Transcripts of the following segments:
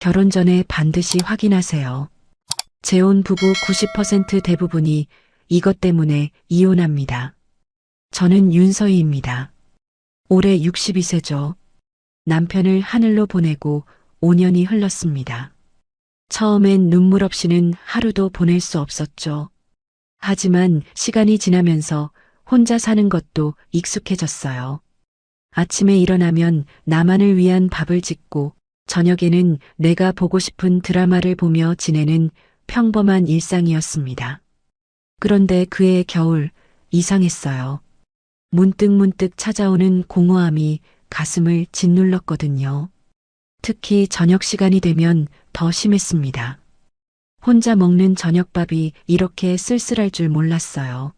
결혼 전에 반드시 확인하세요. 재혼 부부 90% 대부분이 이것 때문에 이혼합니다. 저는 윤서희입니다. 올해 62세죠. 남편을 하늘로 보내고 5년이 흘렀습니다. 처음엔 눈물 없이는 하루도 보낼 수 없었죠. 하지만 시간이 지나면서 혼자 사는 것도 익숙해졌어요. 아침에 일어나면 나만을 위한 밥을 짓고 저녁에는 내가 보고 싶은 드라마를 보며 지내는 평범한 일상이었습니다. 그런데 그해 겨울 이상했어요. 문득 찾아오는 공허함이 가슴을 짓눌렀거든요. 특히 저녁 시간이 되면 더 심했습니다. 혼자 먹는 저녁밥이 이렇게 쓸쓸할 줄 몰랐어요.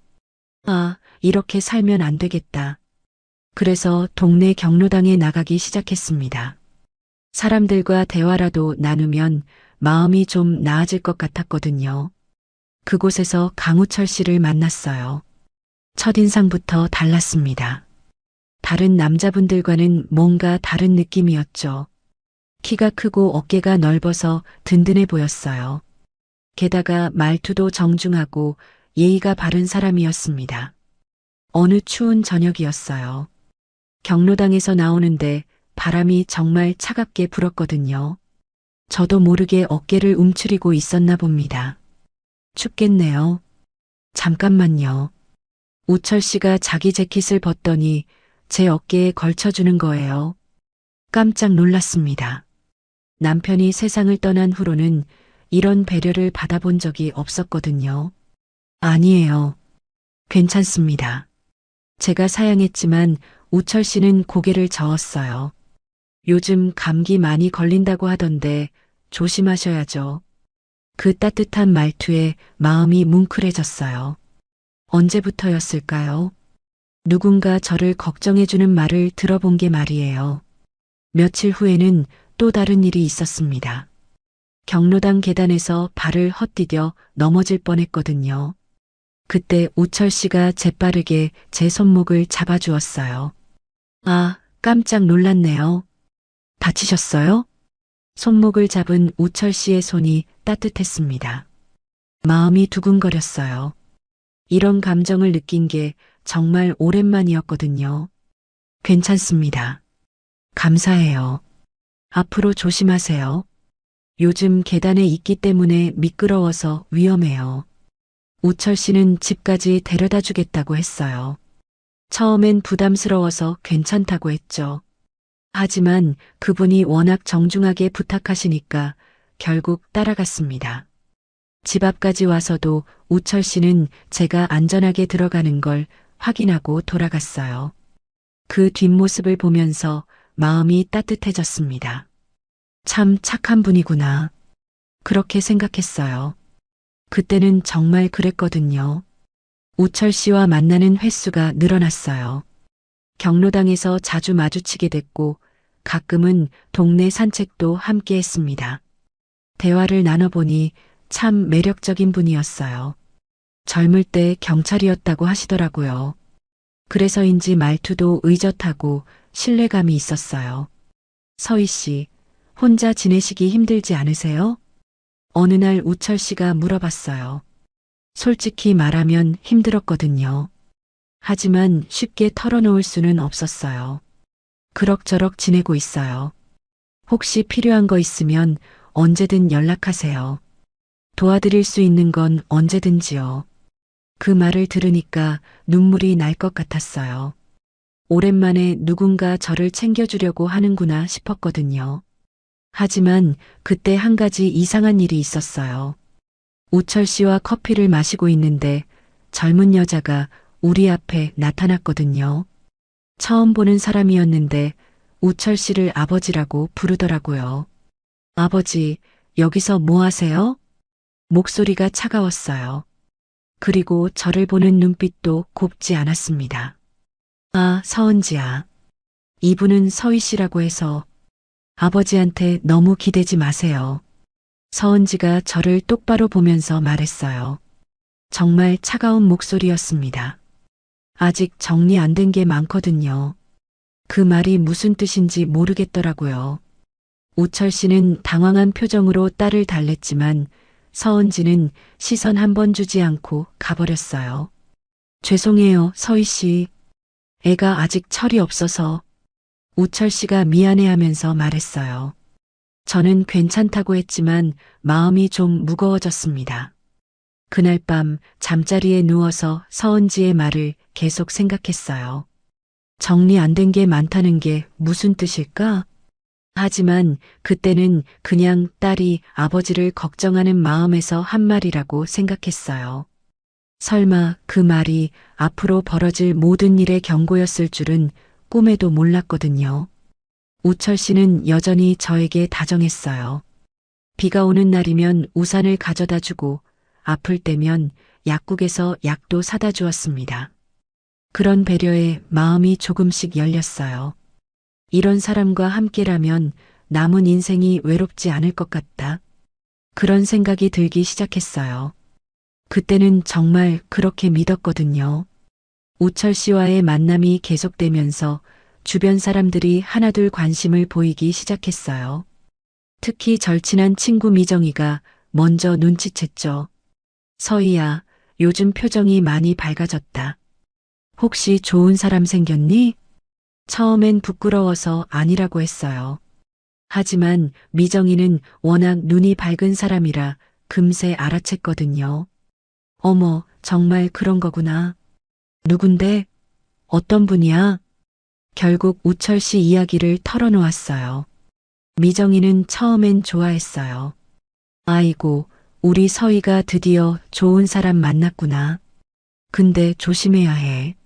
아, 이렇게 살면 안 되겠다. 그래서 동네 경로당에 나가기 시작했습니다. 사람들과 대화라도 나누면 마음이 좀 나아질 것 같았거든요. 그곳에서 강우철 씨를 만났어요. 첫인상부터 달랐습니다. 다른 남자분들과는 뭔가 다른 느낌이었죠. 키가 크고 어깨가 넓어서 든든해 보였어요. 게다가 말투도 정중하고 예의가 바른 사람이었습니다. 어느 추운 저녁이었어요. 경로당에서 나오는데 바람이 정말 차갑게 불었거든요. 저도 모르게 어깨를 움츠리고 있었나 봅니다. 춥겠네요. 잠깐만요. 우철 씨가 자기 재킷을 벗더니 제 어깨에 걸쳐주는 거예요. 깜짝 놀랐습니다. 남편이 세상을 떠난 후로는 이런 배려를 받아본 적이 없었거든요. 아니에요. 괜찮습니다. 제가 사양했지만 우철 씨는 고개를 저었어요. 요즘 감기 많이 걸린다고 하던데 조심하셔야죠. 그 따뜻한 말투에 마음이 뭉클해졌어요. 언제부터였을까요? 누군가 저를 걱정해주는 말을 들어본 게 말이에요. 며칠 후에는 또 다른 일이 있었습니다. 경로당 계단에서 발을 헛디뎌 넘어질 뻔했거든요. 그때 우철 씨가 재빠르게 제 손목을 잡아주었어요. 아, 깜짝 놀랐네요. 다치셨어요? 손목을 잡은 우철 씨의 손이 따뜻했습니다. 마음이 두근거렸어요. 이런 감정을 느낀 게 정말 오랜만이었거든요. 괜찮습니다. 감사해요. 앞으로 조심하세요. 요즘 계단에 있기 때문에 미끄러워서 위험해요. 우철 씨는 집까지 데려다 주겠다고 했어요. 처음엔 부담스러워서 괜찮다고 했죠. 하지만 그분이 워낙 정중하게 부탁하시니까 결국 따라갔습니다. 집 앞까지 와서도 우철 씨는 제가 안전하게 들어가는 걸 확인하고 돌아갔어요. 그 뒷모습을 보면서 마음이 따뜻해졌습니다. 참 착한 분이구나. 그렇게 생각했어요. 그때는 정말 그랬거든요. 우철 씨와 만나는 횟수가 늘어났어요. 경로당에서 자주 마주치게 됐고 가끔은 동네 산책도 함께 했습니다. 대화를 나눠보니 참 매력적인 분이었어요. 젊을 때 경찰이었다고 하시더라고요. 그래서인지 말투도 의젓하고 신뢰감이 있었어요. 서희 씨, 혼자 지내시기 힘들지 않으세요? 어느 날 우철 씨가 물어봤어요. 솔직히 말하면 힘들었거든요. 하지만 쉽게 털어놓을 수는 없었어요. 그럭저럭 지내고 있어요. 혹시 필요한 거 있으면 언제든 연락하세요. 도와드릴 수 있는 건 언제든지요. 그 말을 들으니까 눈물이 날 것 같았어요. 오랜만에 누군가 저를 챙겨주려고 하는구나 싶었거든요. 하지만 그때 한 가지 이상한 일이 있었어요. 우철 씨와 커피를 마시고 있는데 젊은 여자가 우리 앞에 나타났거든요. 처음 보는 사람이었는데 우철 씨를 아버지라고 부르더라고요. 아버지, 여기서 뭐 하세요? 목소리가 차가웠어요. 그리고 저를 보는 눈빛도 곱지 않았습니다. 아, 서은지야. 이분은 서희 씨라고 해서 아버지한테 너무 기대지 마세요. 서은지가 저를 똑바로 보면서 말했어요. 정말 차가운 목소리였습니다. 아직 정리 안 된 게 많거든요. 그 말이 무슨 뜻인지 모르겠더라고요. 우철 씨는 당황한 표정으로 딸을 달랬지만 서은지는 시선 한 번 주지 않고 가버렸어요. 죄송해요, 서희 씨. 애가 아직 철이 없어서. 우철 씨가 미안해하면서 말했어요. 저는 괜찮다고 했지만 마음이 좀 무거워졌습니다. 그날 밤 잠자리에 누워서 서은지의 말을 계속 생각했어요. 정리 안 된 게 많다는 게 무슨 뜻일까? 하지만 그때는 그냥 딸이 아버지를 걱정하는 마음에서 한 말이라고 생각했어요. 설마 그 말이 앞으로 벌어질 모든 일의 경고였을 줄은 꿈에도 몰랐거든요. 우철 씨는 여전히 저에게 다정했어요. 비가 오는 날이면 우산을 가져다 주고 아플 때면 약국에서 약도 사다 주었습니다. 그런 배려에 마음이 조금씩 열렸어요. 이런 사람과 함께라면 남은 인생이 외롭지 않을 것 같다. 그런 생각이 들기 시작했어요. 그때는 정말 그렇게 믿었거든요. 우철 씨와의 만남이 계속되면서 주변 사람들이 하나둘 관심을 보이기 시작했어요. 특히 절친한 친구 미정이가 먼저 눈치챘죠. 서희야, 요즘 표정이 많이 밝아졌다. 혹시 좋은 사람 생겼니? 처음엔 부끄러워서 아니라고 했어요. 하지만 미정이는 워낙 눈이 밝은 사람이라 금세 알아챘거든요. 어머, 정말 그런 거구나. 누군데? 어떤 분이야? 결국 우철 씨 이야기를 털어놓았어요. 미정이는 처음엔 좋아했어요. 아이고, 우리 서희가 드디어 좋은 사람 만났구나. 근데 조심해야 해.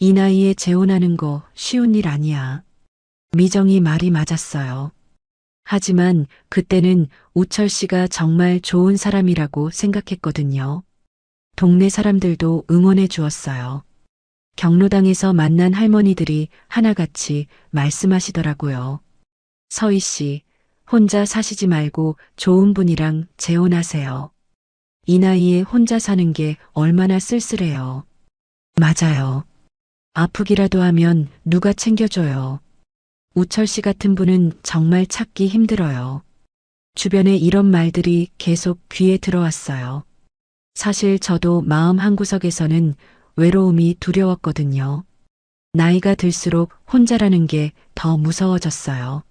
이 나이에 재혼하는 거 쉬운 일 아니야. 미정이 말이 맞았어요. 하지만 그때는 우철 씨가 정말 좋은 사람이라고 생각했거든요. 동네 사람들도 응원해 주었어요. 경로당에서 만난 할머니들이 하나같이 말씀하시더라고요. 서희 씨, 혼자 사시지 말고 좋은 분이랑 재혼하세요. 이 나이에 혼자 사는 게 얼마나 쓸쓸해요. 맞아요. 아프기라도 하면 누가 챙겨줘요. 우철 씨 같은 분은 정말 찾기 힘들어요. 주변에 이런 말들이 계속 귀에 들어왔어요. 사실 저도 마음 한구석에서는 외로움이 두려웠거든요. 나이가 들수록 혼자라는 게 더 무서워졌어요.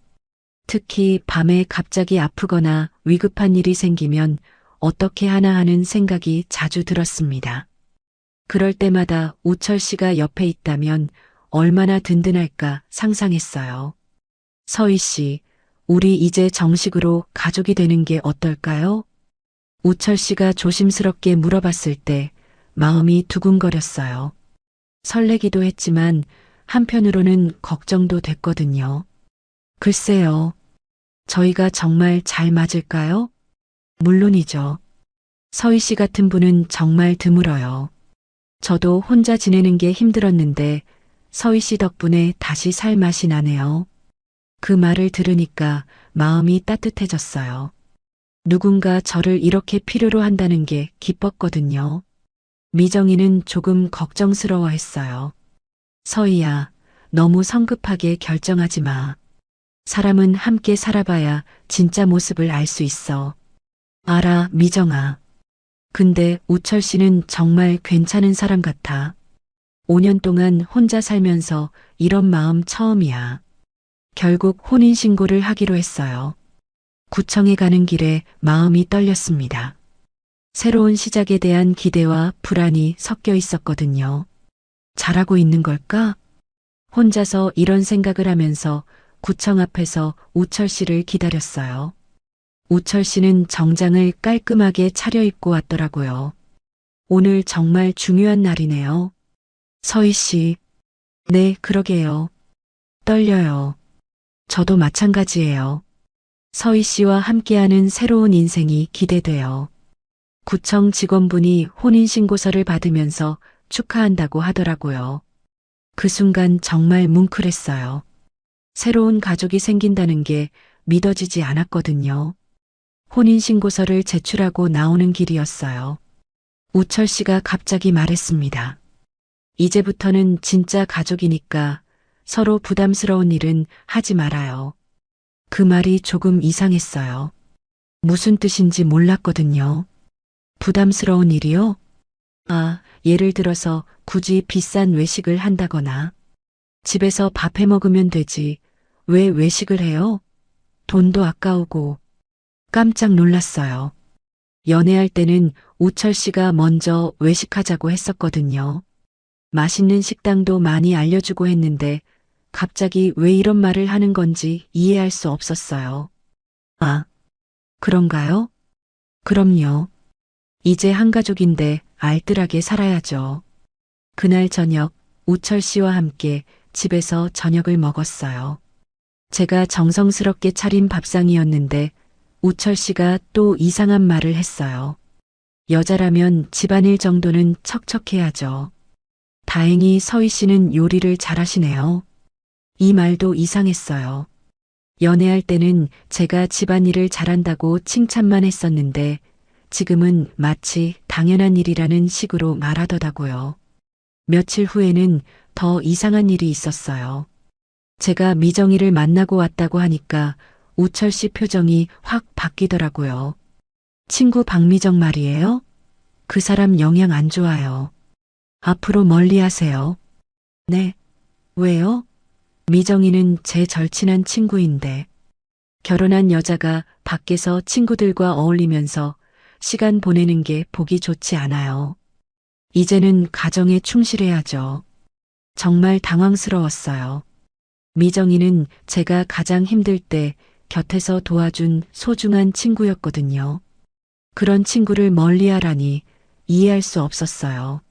특히 밤에 갑자기 아프거나 위급한 일이 생기면 어떻게 하나 하는 생각이 자주 들었습니다. 그럴 때마다 우철 씨가 옆에 있다면 얼마나 든든할까 상상했어요. 서희 씨, 우리 이제 정식으로 가족이 되는 게 어떨까요? 우철 씨가 조심스럽게 물어봤을 때 마음이 두근거렸어요. 설레기도 했지만 한편으로는 걱정도 됐거든요. 글쎄요. 저희가 정말 잘 맞을까요? 물론이죠. 서희 씨 같은 분은 정말 드물어요. 저도 혼자 지내는 게 힘들었는데 서희 씨 덕분에 다시 살 맛이 나네요. 그 말을 들으니까 마음이 따뜻해졌어요. 누군가 저를 이렇게 필요로 한다는 게 기뻤거든요. 미정이는 조금 걱정스러워했어요. 서희야, 너무 성급하게 결정하지 마. 사람은 함께 살아봐야 진짜 모습을 알 수 있어. 알아, 미정아. 근데 우철 씨는 정말 괜찮은 사람 같아. 5년 동안 혼자 살면서 이런 마음 처음이야. 결국 혼인신고를 하기로 했어요. 구청에 가는 길에 마음이 떨렸습니다. 새로운 시작에 대한 기대와 불안이 섞여 있었거든요. 잘하고 있는 걸까? 혼자서 이런 생각을 하면서 구청 앞에서 우철 씨를 기다렸어요. 우철 씨는 정장을 깔끔하게 차려입고 왔더라고요. 오늘 정말 중요한 날이네요. 서희 씨. 네, 그러게요. 떨려요. 저도 마찬가지예요. 서희 씨와 함께하는 새로운 인생이 기대돼요. 구청 직원분이 혼인신고서를 받으면서 축하한다고 하더라고요. 그 순간 정말 뭉클했어요. 새로운 가족이 생긴다는 게 믿어지지 않았거든요. 혼인신고서를 제출하고 나오는 길이었어요. 우철 씨가 갑자기 말했습니다. 이제부터는 진짜 가족이니까 서로 부담스러운 일은 하지 말아요. 그 말이 조금 이상했어요. 무슨 뜻인지 몰랐거든요. 부담스러운 일이요? 아, 예를 들어서 굳이 비싼 외식을 한다거나 집에서 밥 해 먹으면 되지. 왜 외식을 해요? 돈도 아까우고. 깜짝 놀랐어요. 연애할 때는 우철 씨가 먼저 외식하자고 했었거든요. 맛있는 식당도 많이 알려주고 했는데 갑자기 왜 이런 말을 하는 건지 이해할 수 없었어요. 아, 그런가요? 그럼요. 이제 한 가족인데 알뜰하게 살아야죠. 그날 저녁 우철 씨와 함께 집에서 저녁을 먹었어요. 제가 정성스럽게 차린 밥상이었는데 우철 씨가 또 이상한 말을 했어요. 여자라면 집안일 정도는 척척해야죠. 다행히 서희 씨는 요리를 잘하시네요. 이 말도 이상했어요. 연애할 때는 제가 집안일을 잘한다고 칭찬만 했었는데 지금은 마치 당연한 일이라는 식으로 말하더라고요. 며칠 후에는 더 이상한 일이 있었어요. 제가 미정이를 만나고 왔다고 하니까 우철 씨 표정이 확 바뀌더라고요. 친구 박미정 말이에요? 그 사람 영향 안 좋아요. 앞으로 멀리 하세요. 네. 왜요? 미정이는 제 절친한 친구인데 결혼한 여자가 밖에서 친구들과 어울리면서 시간 보내는 게 보기 좋지 않아요. 이제는 가정에 충실해야죠. 정말 당황스러웠어요. 미정이는 제가 가장 힘들 때 곁에서 도와준 소중한 친구였거든요. 그런 친구를 멀리하라니 이해할 수 없었어요.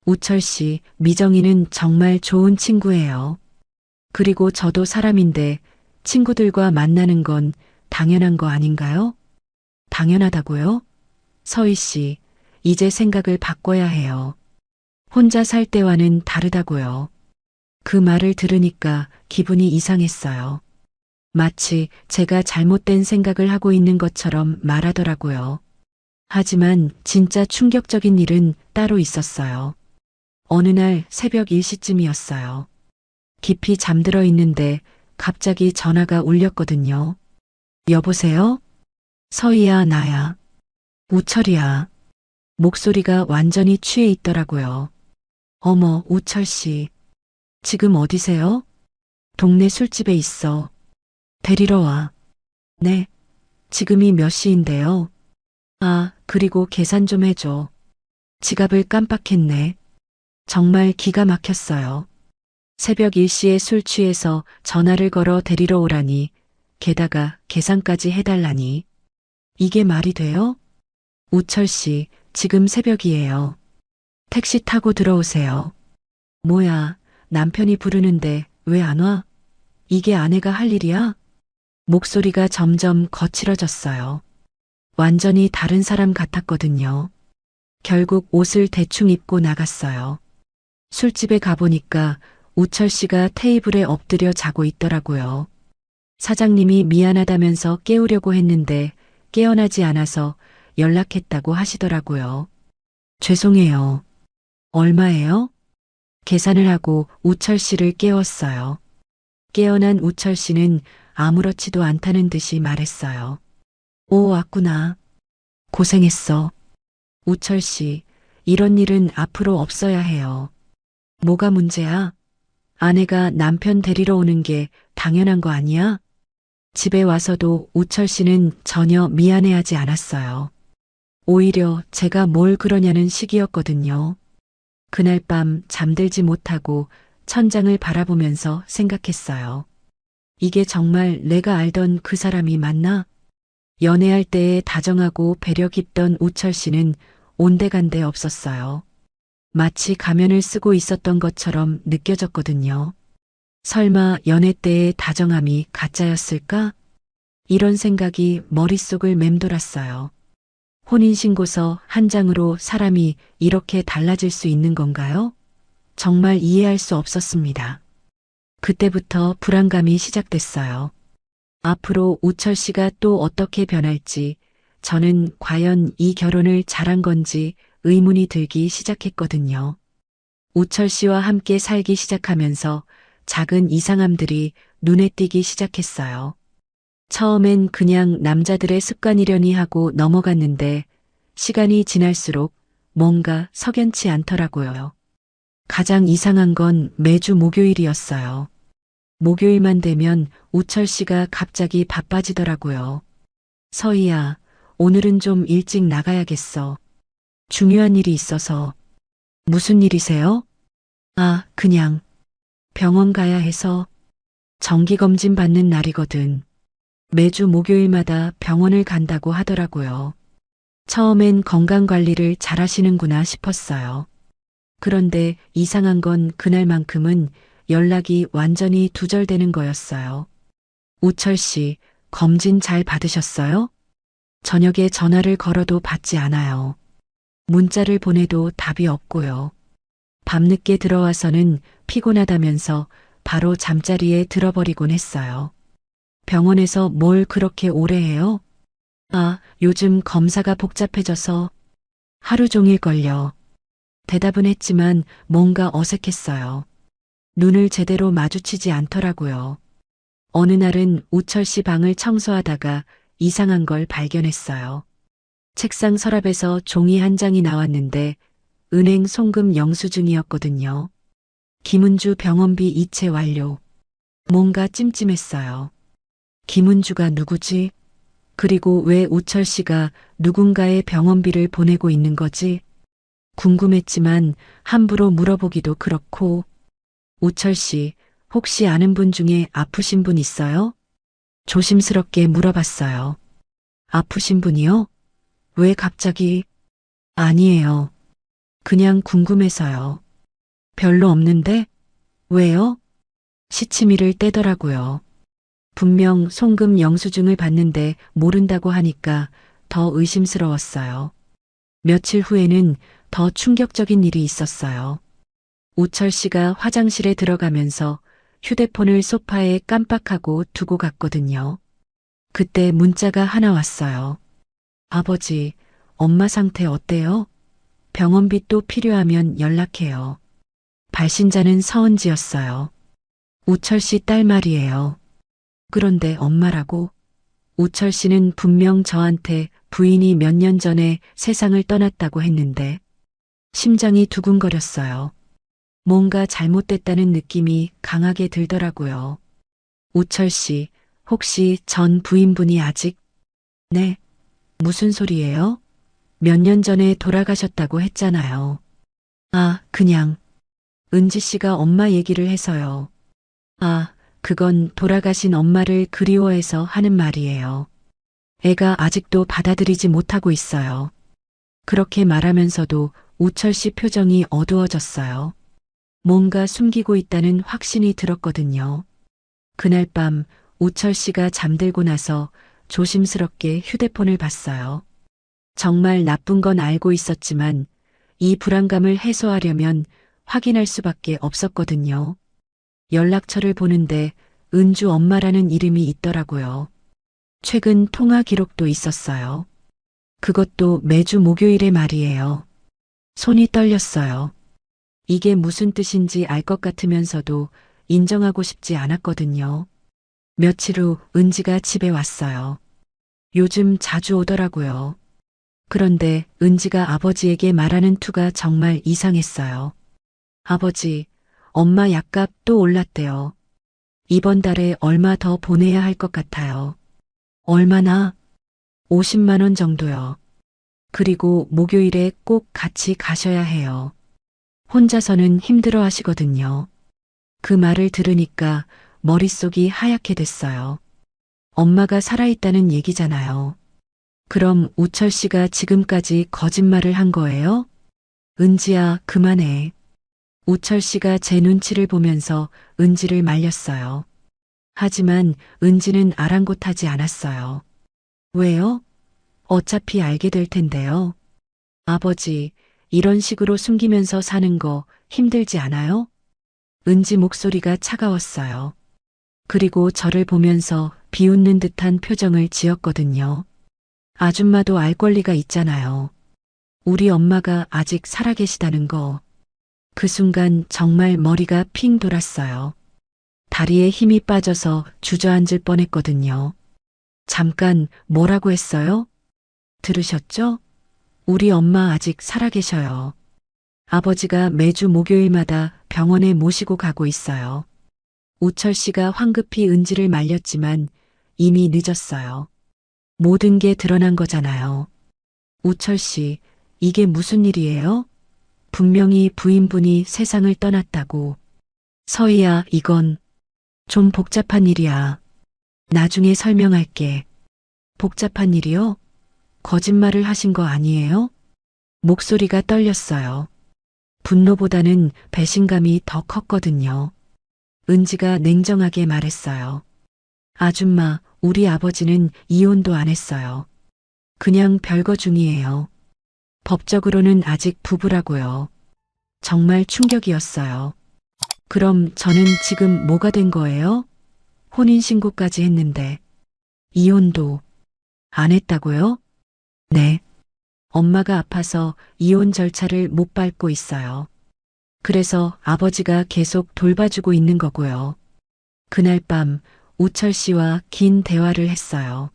우철 씨, 미정이는 정말 좋은 친구예요. 그리고 저도 사람인데 친구들과 만나는 건 당연한 거 아닌가요? 당연하다고요? 서희 씨, 이제 생각을 바꿔야 해요. 혼자 살 때와는 다르다고요. 그 말을 들으니까 기분이 이상했어요. 마치 제가 잘못된 생각을 하고 있는 것처럼 말하더라고요. 하지만 진짜 충격적인 일은 따로 있었어요. 어느 날 새벽 1시쯤이었어요. 깊이 잠들어 있는데 갑자기 전화가 울렸거든요. 여보세요? 서희야, 나야. 우철이야. 목소리가 완전히 취해 있더라고요. 어머, 우철 씨. 지금 어디세요? 동네 술집에 있어. 데리러 와. 네. 지금이 몇 시인데요? 아, 그리고 계산 좀 해줘. 지갑을 깜빡했네. 정말 기가 막혔어요. 새벽 1시에 술 취해서 전화를 걸어 데리러 오라니, 게다가 계산까지 해달라니. 이게 말이 돼요? 우철 씨, 지금 새벽이에요. 택시 타고 들어오세요. 뭐야, 남편이 부르는데 왜 안 와? 이게 아내가 할 일이야? 목소리가 점점 거칠어졌어요. 완전히 다른 사람 같았거든요. 결국 옷을 대충 입고 나갔어요. 술집에 가보니까 우철 씨가 테이블에 엎드려 자고 있더라고요. 사장님이 미안하다면서 깨우려고 했는데 깨어나지 않아서 연락했다고 하시더라고요. 죄송해요. 얼마예요? 계산을 하고 우철 씨를 깨웠어요. 깨어난 우철 씨는 아무렇지도 않다는 듯이 말했어요. 오, 왔구나. 고생했어. 우철 씨, 이런 일은 앞으로 없어야 해요. 뭐가 문제야? 아내가 남편 데리러 오는 게 당연한 거 아니야? 집에 와서도 우철 씨는 전혀 미안해하지 않았어요. 오히려 제가 뭘 그러냐는 식이었거든요. 그날 밤 잠들지 못하고 천장을 바라보면서 생각했어요. 이게 정말 내가 알던 그 사람이 맞나? 연애할 때에 다정하고 배려 깊던 우철 씨는 온데간데 없었어요. 마치 가면을 쓰고 있었던 것처럼 느껴졌거든요. 설마 연애 때의 다정함이 가짜였을까? 이런 생각이 머릿속을 맴돌았어요. 혼인신고서 한 장으로 사람이 이렇게 달라질 수 있는 건가요? 정말 이해할 수 없었습니다. 그때부터 불안감이 시작됐어요. 앞으로 우철 씨가 또 어떻게 변할지, 저는 과연 이 결혼을 잘한 건지 의문이 들기 시작했거든요. 우철 씨와 함께 살기 시작하면서 작은 이상함들이 눈에 띄기 시작했어요. 처음엔 그냥 남자들의 습관이려니 하고 넘어갔는데 시간이 지날수록 뭔가 석연치 않더라고요. 가장 이상한 건 매주 목요일이었어요. 목요일만 되면 우철 씨가 갑자기 바빠지더라고요. 서희야, 오늘은 좀 일찍 나가야겠어. 중요한 일이 있어서. 무슨 일이세요? 아, 그냥 병원 가야 해서. 정기검진 받는 날이거든. 매주 목요일마다 병원을 간다고 하더라고요. 처음엔 건강관리를 잘하시는구나 싶었어요. 그런데 이상한 건 그날만큼은 연락이 완전히 두절되는 거였어요. 우철 씨, 검진 잘 받으셨어요? 저녁에 전화를 걸어도 받지 않아요. 문자를 보내도 답이 없고요. 밤늦게 들어와서는 피곤하다면서 바로 잠자리에 들어버리곤 했어요. 병원에서 뭘 그렇게 오래 해요? 아, 요즘 검사가 복잡해져서 하루 종일 걸려. 대답은 했지만 뭔가 어색했어요. 눈을 제대로 마주치지 않더라고요. 어느 날은 우철 씨 방을 청소하다가 이상한 걸 발견했어요. 책상 서랍에서 종이 한 장이 나왔는데 은행 송금 영수증이었거든요. 김은주 병원비 이체 완료. 뭔가 찜찜했어요. 김은주가 누구지? 그리고 왜 우철 씨가 누군가의 병원비를 보내고 있는 거지? 궁금했지만 함부로 물어보기도 그렇고. 우철 씨, 혹시 아는 분 중에 아프신 분 있어요? 조심스럽게 물어봤어요. 아프신 분이요? 왜 갑자기? 아니에요. 그냥 궁금해서요. 별로 없는데? 왜요? 시치미를 떼더라고요. 분명 송금 영수증을 봤는데 모른다고 하니까 더 의심스러웠어요. 며칠 후에는 더 충격적인 일이 있었어요. 우철 씨가 화장실에 들어가면서 휴대폰을 소파에 깜빡하고 두고 갔거든요. 그때 문자가 하나 왔어요. 아버지, 엄마 상태 어때요? 병원비 또 필요하면 연락해요. 발신자는 서은지였어요. 우철 씨 딸 말이에요. 그런데 엄마라고? 우철 씨는 분명 저한테 부인이 몇 년 전에 세상을 떠났다고 했는데 심장이 두근거렸어요. 뭔가 잘못됐다는 느낌이 강하게 들더라고요. 우철 씨, 혹시 전 부인분이 아직? 네. 무슨 소리예요? 몇 년 전에 돌아가셨다고 했잖아요. 아, 그냥. 은지 씨가 엄마 얘기를 해서요. 아, 그건 돌아가신 엄마를 그리워해서 하는 말이에요. 애가 아직도 받아들이지 못하고 있어요. 그렇게 말하면서도 우철 씨 표정이 어두워졌어요. 뭔가 숨기고 있다는 확신이 들었거든요. 그날 밤 우철 씨가 잠들고 나서 조심스럽게 휴대폰을 봤어요. 정말 나쁜 건 알고 있었지만 이 불안감을 해소하려면 확인할 수밖에 없었거든요. 연락처를 보는데 은주 엄마라는 이름이 있더라고요. 최근 통화 기록도 있었어요. 그것도 매주 목요일의 말이에요. 손이 떨렸어요. 이게 무슨 뜻인지 알 것 같으면서도 인정하고 싶지 않았거든요. 며칠 후 은지가 집에 왔어요. 요즘 자주 오더라고요. 그런데 은지가 아버지에게 말하는 투가 정말 이상했어요. 아버지, 엄마 약값 또 올랐대요. 이번 달에 얼마 더 보내야 할 것 같아요. 얼마나? 50만 원 정도요. 그리고 목요일에 꼭 같이 가셔야 해요. 혼자서는 힘들어 하시거든요. 그 말을 들으니까 머릿속이 하얗게 됐어요. 엄마가 살아있다는 얘기잖아요. 그럼 우철 씨가 지금까지 거짓말을 한 거예요? 은지야, 그만해. 우철 씨가 제 눈치를 보면서 은지를 말렸어요. 하지만 은지는 아랑곳하지 않았어요. 왜요? 어차피 알게 될 텐데요. 아버지, 이런 식으로 숨기면서 사는 거 힘들지 않아요? 은지 목소리가 차가웠어요. 그리고 저를 보면서 비웃는 듯한 표정을 지었거든요. 아줌마도 알 권리가 있잖아요. 우리 엄마가 아직 살아계시다는 거. 그 순간 정말 머리가 핑 돌았어요. 다리에 힘이 빠져서 주저앉을 뻔했거든요. 잠깐 뭐라고 했어요? 들으셨죠? 우리 엄마 아직 살아계셔요. 아버지가 매주 목요일마다 병원에 모시고 가고 있어요. 우철 씨가 황급히 은지를 말렸지만 이미 늦었어요. 모든 게 드러난 거잖아요. 우철 씨, 이게 무슨 일이에요? 분명히 부인분이 세상을 떠났다고. 서희야, 이건 좀 복잡한 일이야. 나중에 설명할게. 복잡한 일이요? 거짓말을 하신 거 아니에요? 목소리가 떨렸어요. 분노보다는 배신감이 더 컸거든요. 은지가 냉정하게 말했어요. 아줌마, 우리 아버지는 이혼도 안 했어요. 그냥 별거 중이에요. 법적으로는 아직 부부라고요. 정말 충격이었어요. 그럼 저는 지금 뭐가 된 거예요? 혼인신고까지 했는데. 이혼도 안 했다고요? 네. 엄마가 아파서 이혼 절차를 못 밟고 있어요. 그래서 아버지가 계속 돌봐주고 있는 거고요. 그날 밤 우철 씨와 긴 대화를 했어요.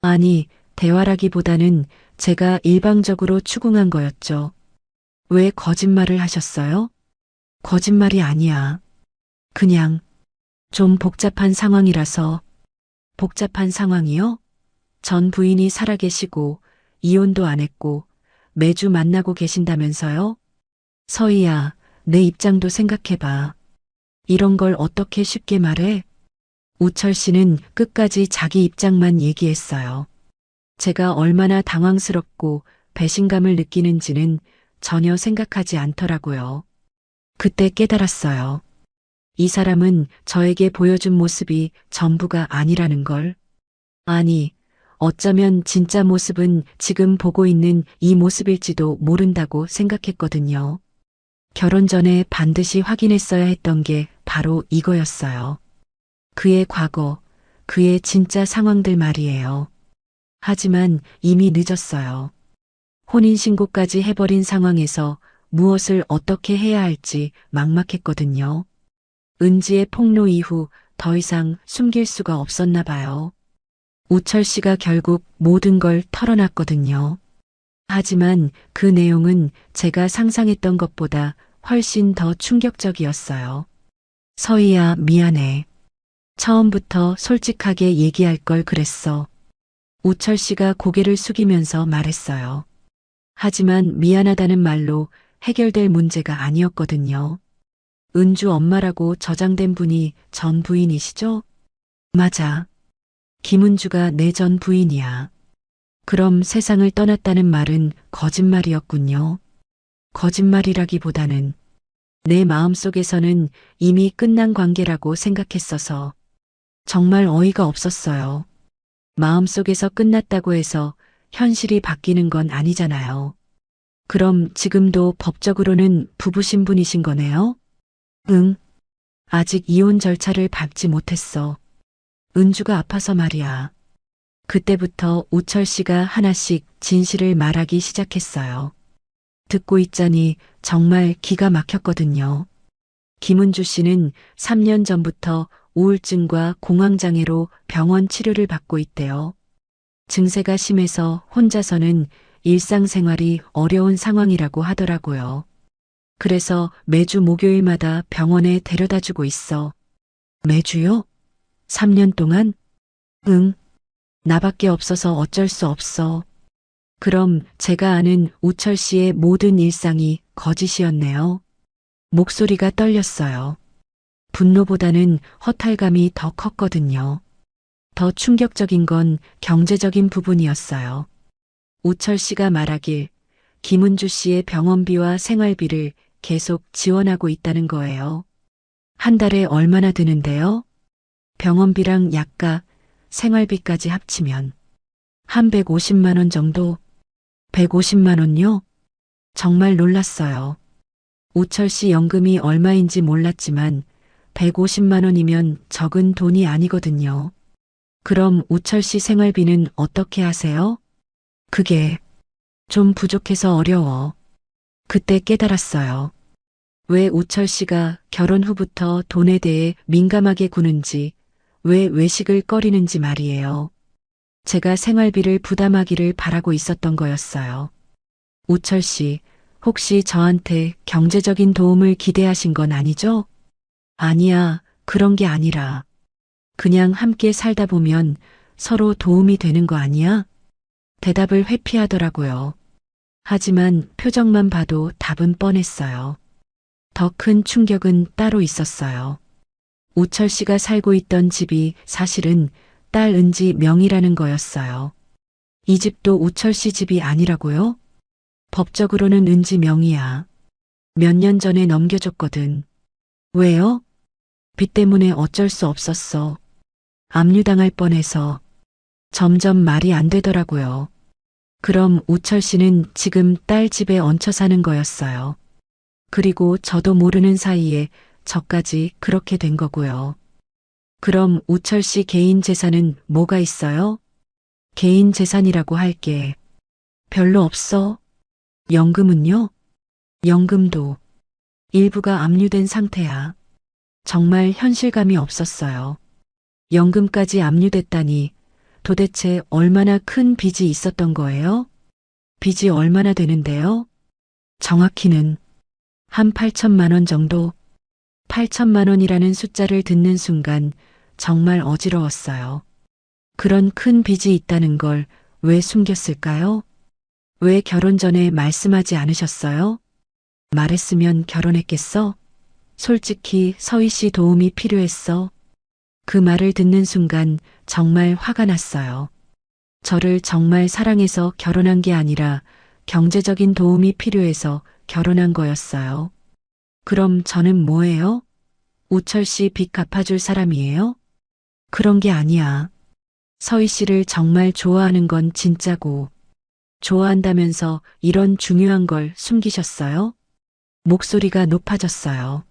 아니, 대화라기보다는 제가 일방적으로 추궁한 거였죠. 왜 거짓말을 하셨어요? 거짓말이 아니야. 그냥 좀 복잡한 상황이라서. 복잡한 상황이요? 전 부인이 살아계시고 이혼도 안 했고 매주 만나고 계신다면서요? 서희야, 내 입장도 생각해봐. 이런 걸 어떻게 쉽게 말해? 우철 씨는 끝까지 자기 입장만 얘기했어요. 제가 얼마나 당황스럽고 배신감을 느끼는지는 전혀 생각하지 않더라고요. 그때 깨달았어요. 이 사람은 저에게 보여준 모습이 전부가 아니라는 걸. 아니, 어쩌면 진짜 모습은 지금 보고 있는 이 모습일지도 모른다고 생각했거든요. 결혼 전에 반드시 확인했어야 했던 게 바로 이거였어요. 그의 과거, 그의 진짜 상황들 말이에요. 하지만 이미 늦었어요. 혼인신고까지 해버린 상황에서 무엇을 어떻게 해야 할지 막막했거든요. 은지의 폭로 이후 더 이상 숨길 수가 없었나 봐요. 우철 씨가 결국 모든 걸 털어놨거든요. 하지만 그 내용은 제가 상상했던 것보다 훨씬 더 충격적이었어요. 서희야, 미안해. 처음부터 솔직하게 얘기할 걸 그랬어. 우철 씨가 고개를 숙이면서 말했어요. 하지만 미안하다는 말로 해결될 문제가 아니었거든요. 은주 엄마라고 저장된 분이 전 부인이시죠? 맞아. 김은주가 내 전 부인이야. 그럼 세상을 떠났다는 말은 거짓말이었군요. 거짓말이라기보다는 내 마음속에서는 이미 끝난 관계라고 생각했어서 정말 어이가 없었어요. 마음속에서 끝났다고 해서 현실이 바뀌는 건 아니잖아요. 그럼 지금도 법적으로는 부부신 분이신 거네요? 응. 아직 이혼 절차를 밟지 못했어. 은주가 아파서 말이야. 그때부터 우철 씨가 하나씩 진실을 말하기 시작했어요. 듣고 있자니 정말 기가 막혔거든요. 김은주 씨는 3년 전부터 우울증과 공황장애로 병원 치료를 받고 있대요. 증세가 심해서 혼자서는 일상생활이 어려운 상황이라고 하더라고요. 그래서 매주 목요일마다 병원에 데려다 주고 있어. 매주요? 3년 동안? 응. 나밖에 없어서 어쩔 수 없어. 그럼 제가 아는 우철 씨의 모든 일상이 거짓이었네요. 목소리가 떨렸어요. 분노보다는 허탈감이 더 컸거든요. 더 충격적인 건 경제적인 부분이었어요. 우철 씨가 말하길 김은주 씨의 병원비와 생활비를 계속 지원하고 있다는 거예요. 한 달에 얼마나 드는데요? 병원비랑 약값, 생활비까지 합치면 한 150만 원 정도? 150만 원요? 정말 놀랐어요. 우철 씨 연금이 얼마인지 몰랐지만 150만 원이면 적은 돈이 아니거든요. 그럼 우철 씨 생활비는 어떻게 하세요? 그게 좀 부족해서 어려워. 그때 깨달았어요. 왜 우철 씨가 결혼 후부터 돈에 대해 민감하게 구는지, 왜 외식을 꺼리는지 말이에요. 제가 생활비를 부담하기를 바라고 있었던 거였어요. 우철 씨, 혹시 저한테 경제적인 도움을 기대하신 건 아니죠? 아니야, 그런 게 아니라. 그냥 함께 살다 보면 서로 도움이 되는 거 아니야? 대답을 회피하더라고요. 하지만 표정만 봐도 답은 뻔했어요. 더 큰 충격은 따로 있었어요. 우철 씨가 살고 있던 집이 사실은 딸 은지 명의라는 거였어요. 이 집도 우철 씨 집이 아니라고요? 법적으로는 은지 명의야. 몇 년 전에 넘겨줬거든. 왜요? 빚 때문에 어쩔 수 없었어. 압류당할 뻔해서. 점점 말이 안 되더라고요. 그럼 우철 씨는 지금 딸 집에 얹혀 사는 거였어요. 그리고 저도 모르는 사이에 저까지 그렇게 된 거고요. 그럼 우철 씨 개인 재산은 뭐가 있어요? 개인 재산이라고 할게. 별로 없어. 연금은요? 연금도 일부가 압류된 상태야. 정말 현실감이 없었어요. 연금까지 압류됐다니 도대체 얼마나 큰 빚이 있었던 거예요? 빚이 얼마나 되는데요? 정확히는 한 8천만 원 정도? 8천만 원이라는 숫자를 듣는 순간 정말 어지러웠어요. 그런 큰 빚이 있다는 걸 왜 숨겼을까요? 왜 결혼 전에 말씀하지 않으셨어요? 말했으면 결혼했겠어? 솔직히 서희 씨 도움이 필요했어. 그 말을 듣는 순간 정말 화가 났어요. 저를 정말 사랑해서 결혼한 게 아니라 경제적인 도움이 필요해서 결혼한 거였어요. 그럼 저는 뭐예요? 우철 씨 빚 갚아줄 사람이에요? 그런 게 아니야. 서희 씨를 정말 좋아하는 건 진짜고, 좋아한다면서 이런 중요한 걸 숨기셨어요? 목소리가 높아졌어요.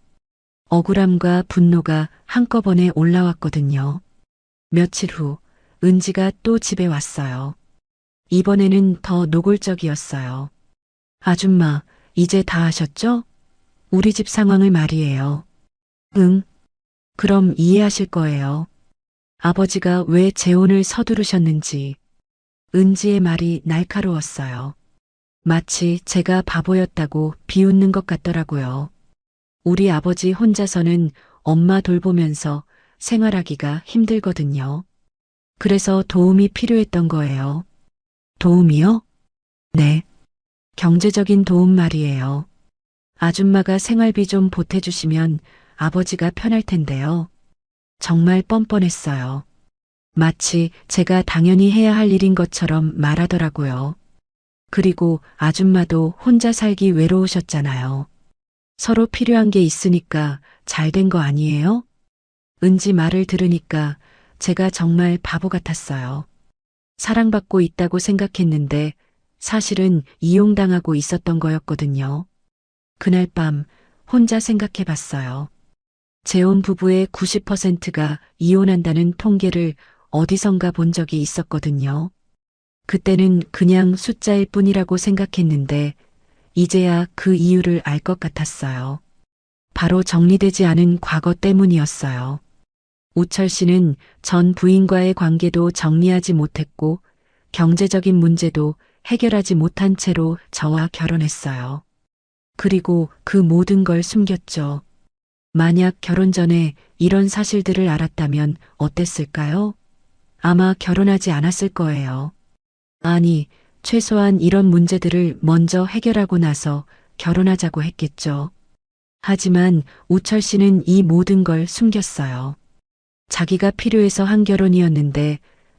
억울함과 분노가 한꺼번에 올라왔거든요. 며칠 후, 은지가 또 집에 왔어요. 이번에는 더 노골적이었어요. 아줌마, 이제 다 하셨죠? 우리 집 상황을 말이에요. 응. 그럼 이해하실 거예요. 아버지가 왜 재혼을 서두르셨는지. 은지의 말이 날카로웠어요. 마치 제가 바보였다고 비웃는 것 같더라고요. 우리 아버지 혼자서는 엄마 돌보면서 생활하기가 힘들거든요. 그래서 도움이 필요했던 거예요. 도움이요? 네. 경제적인 도움 말이에요. 아줌마가 생활비 좀 보태주시면 아버지가 편할 텐데요. 정말 뻔뻔했어요. 마치 제가 당연히 해야 할 일인 것처럼 말하더라고요. 그리고 아줌마도 혼자 살기 외로우셨잖아요. 서로 필요한 게 있으니까 잘 된 거 아니에요? 은지 말을 들으니까 제가 정말 바보 같았어요. 사랑받고 있다고 생각했는데 사실은 이용당하고 있었던 거였거든요. 그날 밤 혼자 생각해 봤어요. 재혼 부부의 90%가 이혼한다는 통계를 어디선가 본 적이 있었거든요. 그때는 그냥 숫자일 뿐이라고 생각했는데 이제야 그 이유를 알 것 같았어요. 바로 정리되지 않은 과거 때문이었어요. 우철 씨는 전 부인과의 관계도 정리하지 못했고 경제적인 문제도 해결하지 못한 채로 저와 결혼했어요. 그리고 그 모든 걸 숨겼죠. 만약 결혼 전에 이런 사실들을 알았다면 어땠을까요? 아마 결혼하지 않았을 거예요. 아니, 최소한 이런 문제들을 먼저 해결하고 나서 결혼하자고 했겠죠. 하지만 우철 씨는 이 모든 걸 숨겼어요. 자기가 필요해서 한 결혼이었는데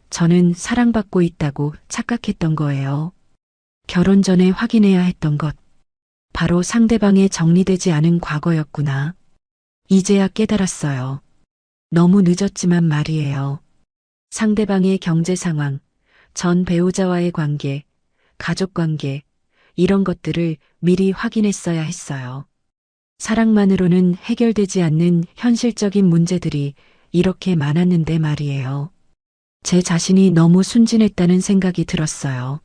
저는 사랑받고 있다고 착각했던 거예요. 결혼 전에 확인해야 했던 것. 바로 상대방의 정리되지 않은 과거였구나. 이제야 깨달았어요. 너무 늦었지만 말이에요. 상대방의 경제 상황, 전 배우자와의 관계, 가족 관계, 이런 것들을 미리 확인했어야 했어요. 사랑만으로는 해결되지 않는 현실적인 문제들이 이렇게 많았는데 말이에요. 제 자신이 너무 순진했다는 생각이 들었어요.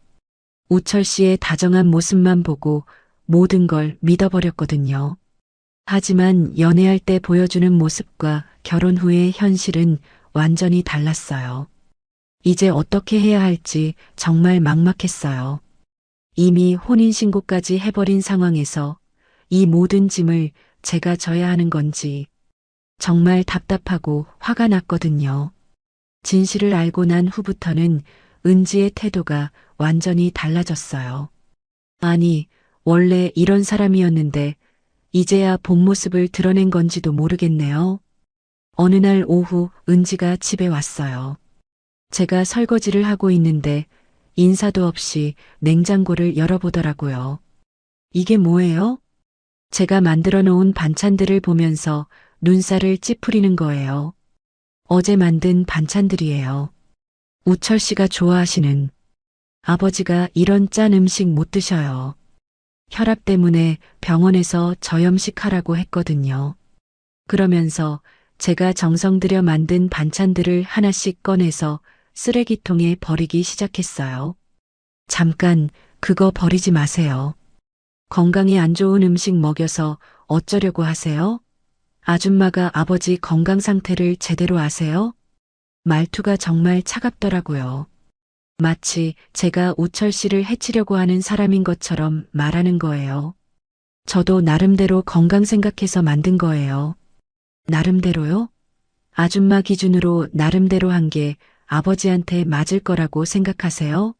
우철 씨의 다정한 모습만 보고 모든 걸 믿어버렸거든요. 하지만 연애할 때 보여주는 모습과 결혼 후의 현실은 완전히 달랐어요. 이제 어떻게 해야 할지 정말 막막했어요. 이미 혼인신고까지 해버린 상황에서 이 모든 짐을 제가 져야 하는 건지 정말 답답하고 화가 났거든요. 진실을 알고 난 후부터는 은지의 태도가 완전히 달라졌어요. 아니, 원래 이런 사람이었는데 이제야 본 모습을 드러낸 건지도 모르겠네요. 어느 날 오후 은지가 집에 왔어요. 제가 설거지를 하고 있는데 인사도 없이 냉장고를 열어보더라고요. 이게 뭐예요? 제가 만들어 놓은 반찬들을 보면서 눈살을 찌푸리는 거예요. 어제 만든 반찬들이에요. 우철 씨가 좋아하시는. 아버지가 이런 짠 음식 못 드셔요. 혈압 때문에 병원에서 저염식하라고 했거든요. 그러면서 제가 정성 들여 만든 반찬들을 하나씩 꺼내서 쓰레기통에 버리기 시작했어요. 잠깐, 그거 버리지 마세요. 건강에 안 좋은 음식 먹여서 어쩌려고 하세요? 아줌마가 아버지 건강 상태를 제대로 아세요? 말투가 정말 차갑더라고요. 마치 제가 우철 씨를 해치려고 하는 사람인 것처럼 말하는 거예요. 저도 나름대로 건강 생각해서 만든 거예요. 나름대로요? 아줌마 기준으로 나름대로 한 게 아버지한테 맞을 거라고 생각하세요?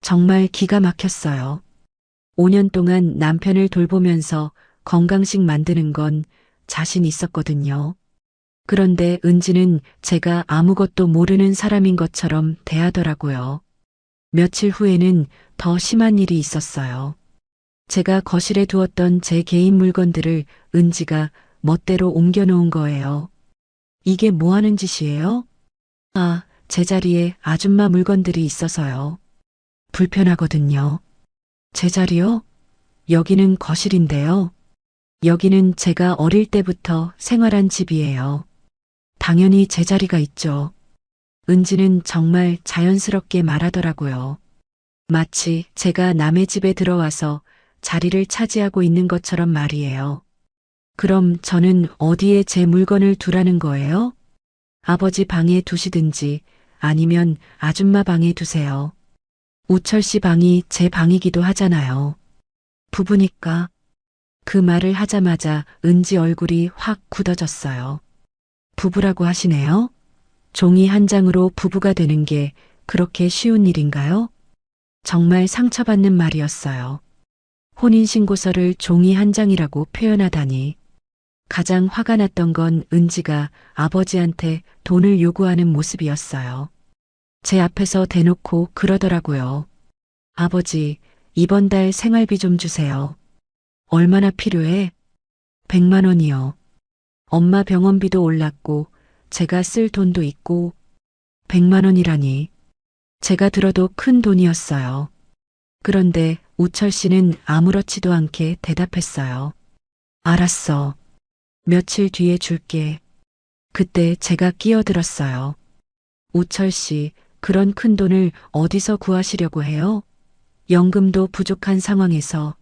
정말 기가 막혔어요. 5년 동안 남편을 돌보면서 건강식 만드는 건 자신 있었거든요. 그런데 은지는 제가 아무것도 모르는 사람인 것처럼 대하더라고요. 며칠 후에는 더 심한 일이 있었어요. 제가 거실에 두었던 제 개인 물건들을 은지가 멋대로 옮겨놓은 거예요. 이게 뭐 하는 짓이에요? 아, 제 자리에 아줌마 물건들이 있어서요. 불편하거든요. 제 자리요? 여기는 거실인데요. 여기는 제가 어릴 때부터 생활한 집이에요. 당연히 제 자리가 있죠. 은지는 정말 자연스럽게 말하더라고요. 마치 제가 남의 집에 들어와서 자리를 차지하고 있는 것처럼 말이에요. 그럼 저는 어디에 제 물건을 두라는 거예요? 아버지 방에 두시든지 아니면 아줌마 방에 두세요. 우철 씨 방이 제 방이기도 하잖아요. 부부니까. 그 말을 하자마자 은지 얼굴이 확 굳어졌어요. 부부라고 하시네요? 종이 한 장으로 부부가 되는 게 그렇게 쉬운 일인가요? 정말 상처받는 말이었어요. 혼인신고서를 종이 한 장이라고 표현하다니. 가장 화가 났던 건 은지가 아버지한테 돈을 요구하는 모습이었어요. 제 앞에서 대놓고 그러더라고요. 아버지, 이번 달 생활비 좀 주세요. 얼마나 필요해? 100만 원이요. 엄마 병원비도 올랐고 제가 쓸 돈도 있고 100만 원이라니. 제가 들어도 큰 돈이었어요. 그런데 우철 씨는 아무렇지도 않게 대답했어요. 알았어. 며칠 뒤에 줄게. 그때 제가 끼어들었어요. 우철 씨, 그런 큰 돈을 어디서 구하시려고 해요? 연금도 부족한 상황에서.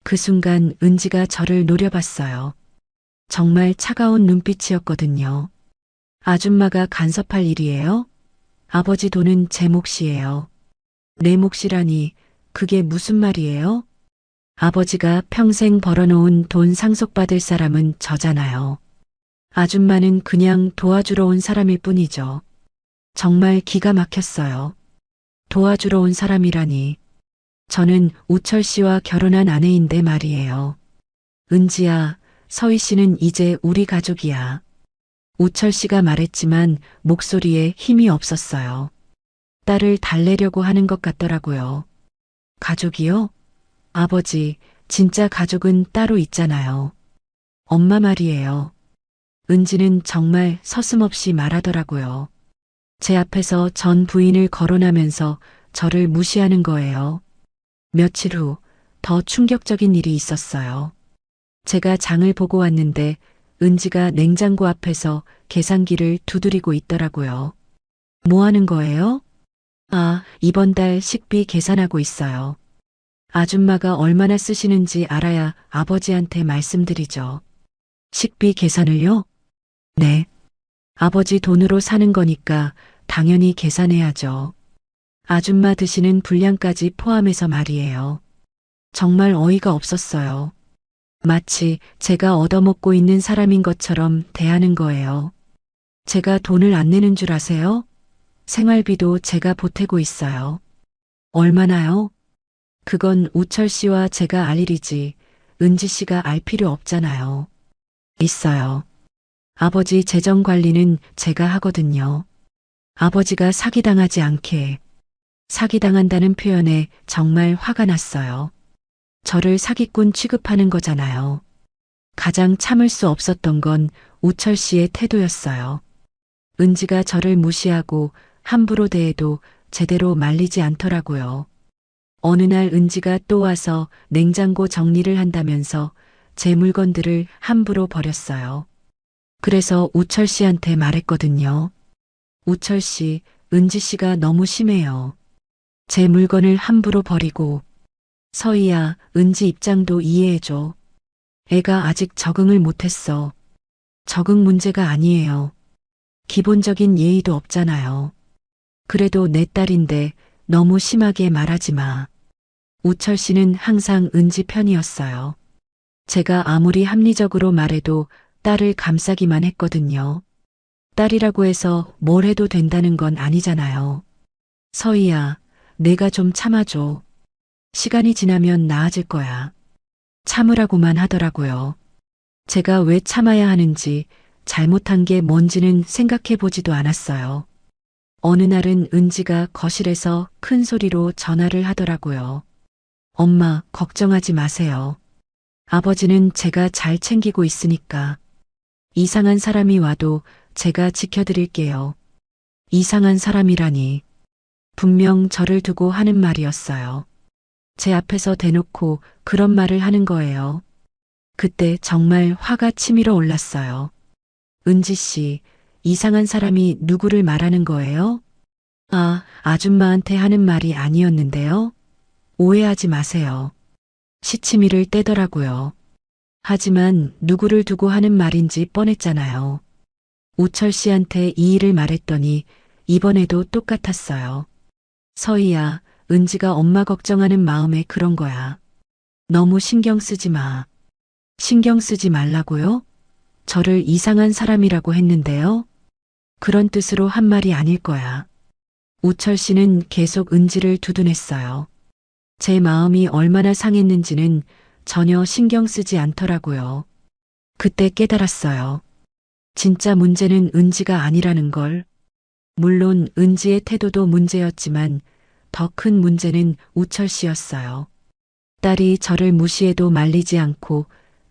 그 순간 은지가 저를 노려봤어요. 정말 차가운 눈빛이었거든요. 아줌마가 간섭할 일이에요? 아버지 돈은 제 몫이에요. 내 몫이라니 그게 무슨 말이에요? 아버지가 평생 벌어놓은 돈 상속받을 사람은 저잖아요. 아줌마는 그냥 도와주러 온 사람일 뿐이죠. 정말 기가 막혔어요. 도와주러 온 사람이라니. 저는 우철 씨와 결혼한 아내인데 말이에요. 은지야, 서희 씨는 이제 우리 가족이야. 우철 씨가 말했지만 목소리에 힘이 없었어요. 딸을 달래려고 하는 것 같더라고요. 가족이요? 아버지, 진짜 가족은 따로 있잖아요. 엄마 말이에요. 은지는 정말 서슴없이 말하더라고요. 제 앞에서 전 부인을 거론하면서 저를 무시하는 거예요. 며칠 후 더 충격적인 일이 있었어요. 제가 장을 보고 왔는데 은지가 냉장고 앞에서 계산기를 두드리고 있더라고요. 뭐 하는 거예요? 아, 이번 달 식비 계산하고 있어요. 아줌마가 얼마나 쓰시는지 알아야 아버지한테 말씀드리죠. 식비 계산을요? 네. 아버지 돈으로 사는 거니까 당연히 계산해야죠. 아줌마 드시는 분량까지 포함해서 말이에요. 정말 어이가 없었어요. 마치 제가 얻어먹고 있는 사람인 것처럼 대하는 거예요. 제가 돈을 안 내는 줄 아세요? 생활비도 제가 보태고 있어요. 얼마나요? 그건 우철 씨와 제가 알 일이지 은지 씨가 알 필요 없잖아요. 있어요. 아버지 재정 관리는 제가 하거든요. 아버지가 사기당하지 않게. 사기당한다는 표현에 정말 화가 났어요. 저를 사기꾼 취급하는 거잖아요. 가장 참을 수 없었던 건 우철 씨의 태도였어요. 은지가 저를 무시하고 함부로 대해도 제대로 말리지 않더라고요. 어느 날 은지가 또 와서 냉장고 정리를 한다면서 제 물건들을 함부로 버렸어요. 그래서 우철 씨한테 말했거든요. 우철 씨, 은지 씨가 너무 심해요. 제 물건을 함부로 버리고. 서희야, 은지 입장도 이해해줘. 애가 아직 적응을 못했어. 적응 문제가 아니에요. 기본적인 예의도 없잖아요. 그래도 내 딸인데 너무 심하게 말하지 마. 우철 씨는 항상 은지 편이었어요. 제가 아무리 합리적으로 말해도 딸을 감싸기만 했거든요. 딸이라고 해서 뭘 해도 된다는 건 아니잖아요. 서희야, 내가 좀 참아줘. 시간이 지나면 나아질 거야. 참으라고만 하더라고요. 제가 왜 참아야 하는지, 잘못한 게 뭔지는 생각해 보지도 않았어요. 어느 날은 은지가 거실에서 큰 소리로 전화를 하더라고요. 엄마, 걱정하지 마세요. 아버지는 제가 잘 챙기고 있으니까. 이상한 사람이 와도 제가 지켜드릴게요. 이상한 사람이라니. 분명 저를 두고 하는 말이었어요. 제 앞에서 대놓고 그런 말을 하는 거예요. 그때 정말 화가 치밀어 올랐어요. 은지 씨, 이상한 사람이 누구를 말하는 거예요? 아, 아줌마한테 하는 말이 아니었는데요. 오해하지 마세요. 시치미를 떼더라고요. 하지만 누구를 두고 하는 말인지 뻔했잖아요. 우철 씨한테 이 일을 말했더니 이번에도 똑같았어요. 서희야, 은지가 엄마 걱정하는 마음에 그런 거야. 너무 신경 쓰지 마. 신경 쓰지 말라고요? 저를 이상한 사람이라고 했는데요. 그런 뜻으로 한 말이 아닐 거야. 우철 씨는 계속 은지를 두둔했어요. 제 마음이 얼마나 상했는지는 전혀 신경 쓰지 않더라고요. 그때 깨달았어요. 진짜 문제는 은지가 아니라는 걸. 물론 은지의 태도도 문제였지만 더 큰 문제는 우철 씨였어요. 딸이 저를 무시해도 말리지 않고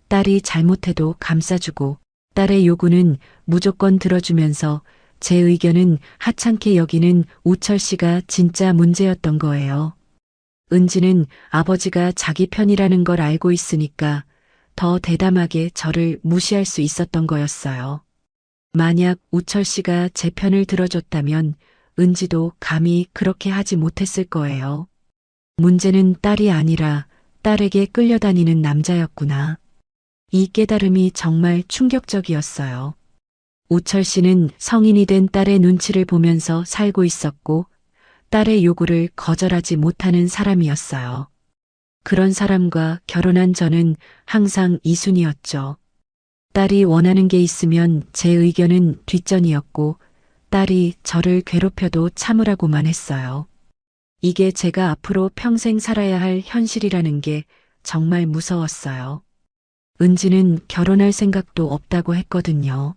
딸이 잘못해도 감싸주고 딸의 요구는 무조건 들어주면서 제 의견은 하찮게 여기는 우철 씨가 진짜 문제였던 거예요. 은지는 아버지가 자기 편이라는 걸 알고 있으니까 더 대담하게 저를 무시할 수 있었던 거였어요. 만약 우철 씨가 제 편을 들어줬다면 은지도 감히 그렇게 하지 못했을 거예요. 문제는 딸이 아니라 딸에게 끌려다니는 남자였구나. 이 깨달음이 정말 충격적이었어요. 우철 씨는 성인이 된 딸의 눈치를 보면서 살고 있었고 딸의 요구를 거절하지 못하는 사람이었어요. 그런 사람과 결혼한 저는 항상 이순이었죠. 딸이 원하는 게 있으면 제 의견은 뒷전이었고 딸이 저를 괴롭혀도 참으라고만 했어요. 이게 제가 앞으로 평생 살아야 할 현실이라는 게 정말 무서웠어요. 은지는 결혼할 생각도 없다고 했거든요.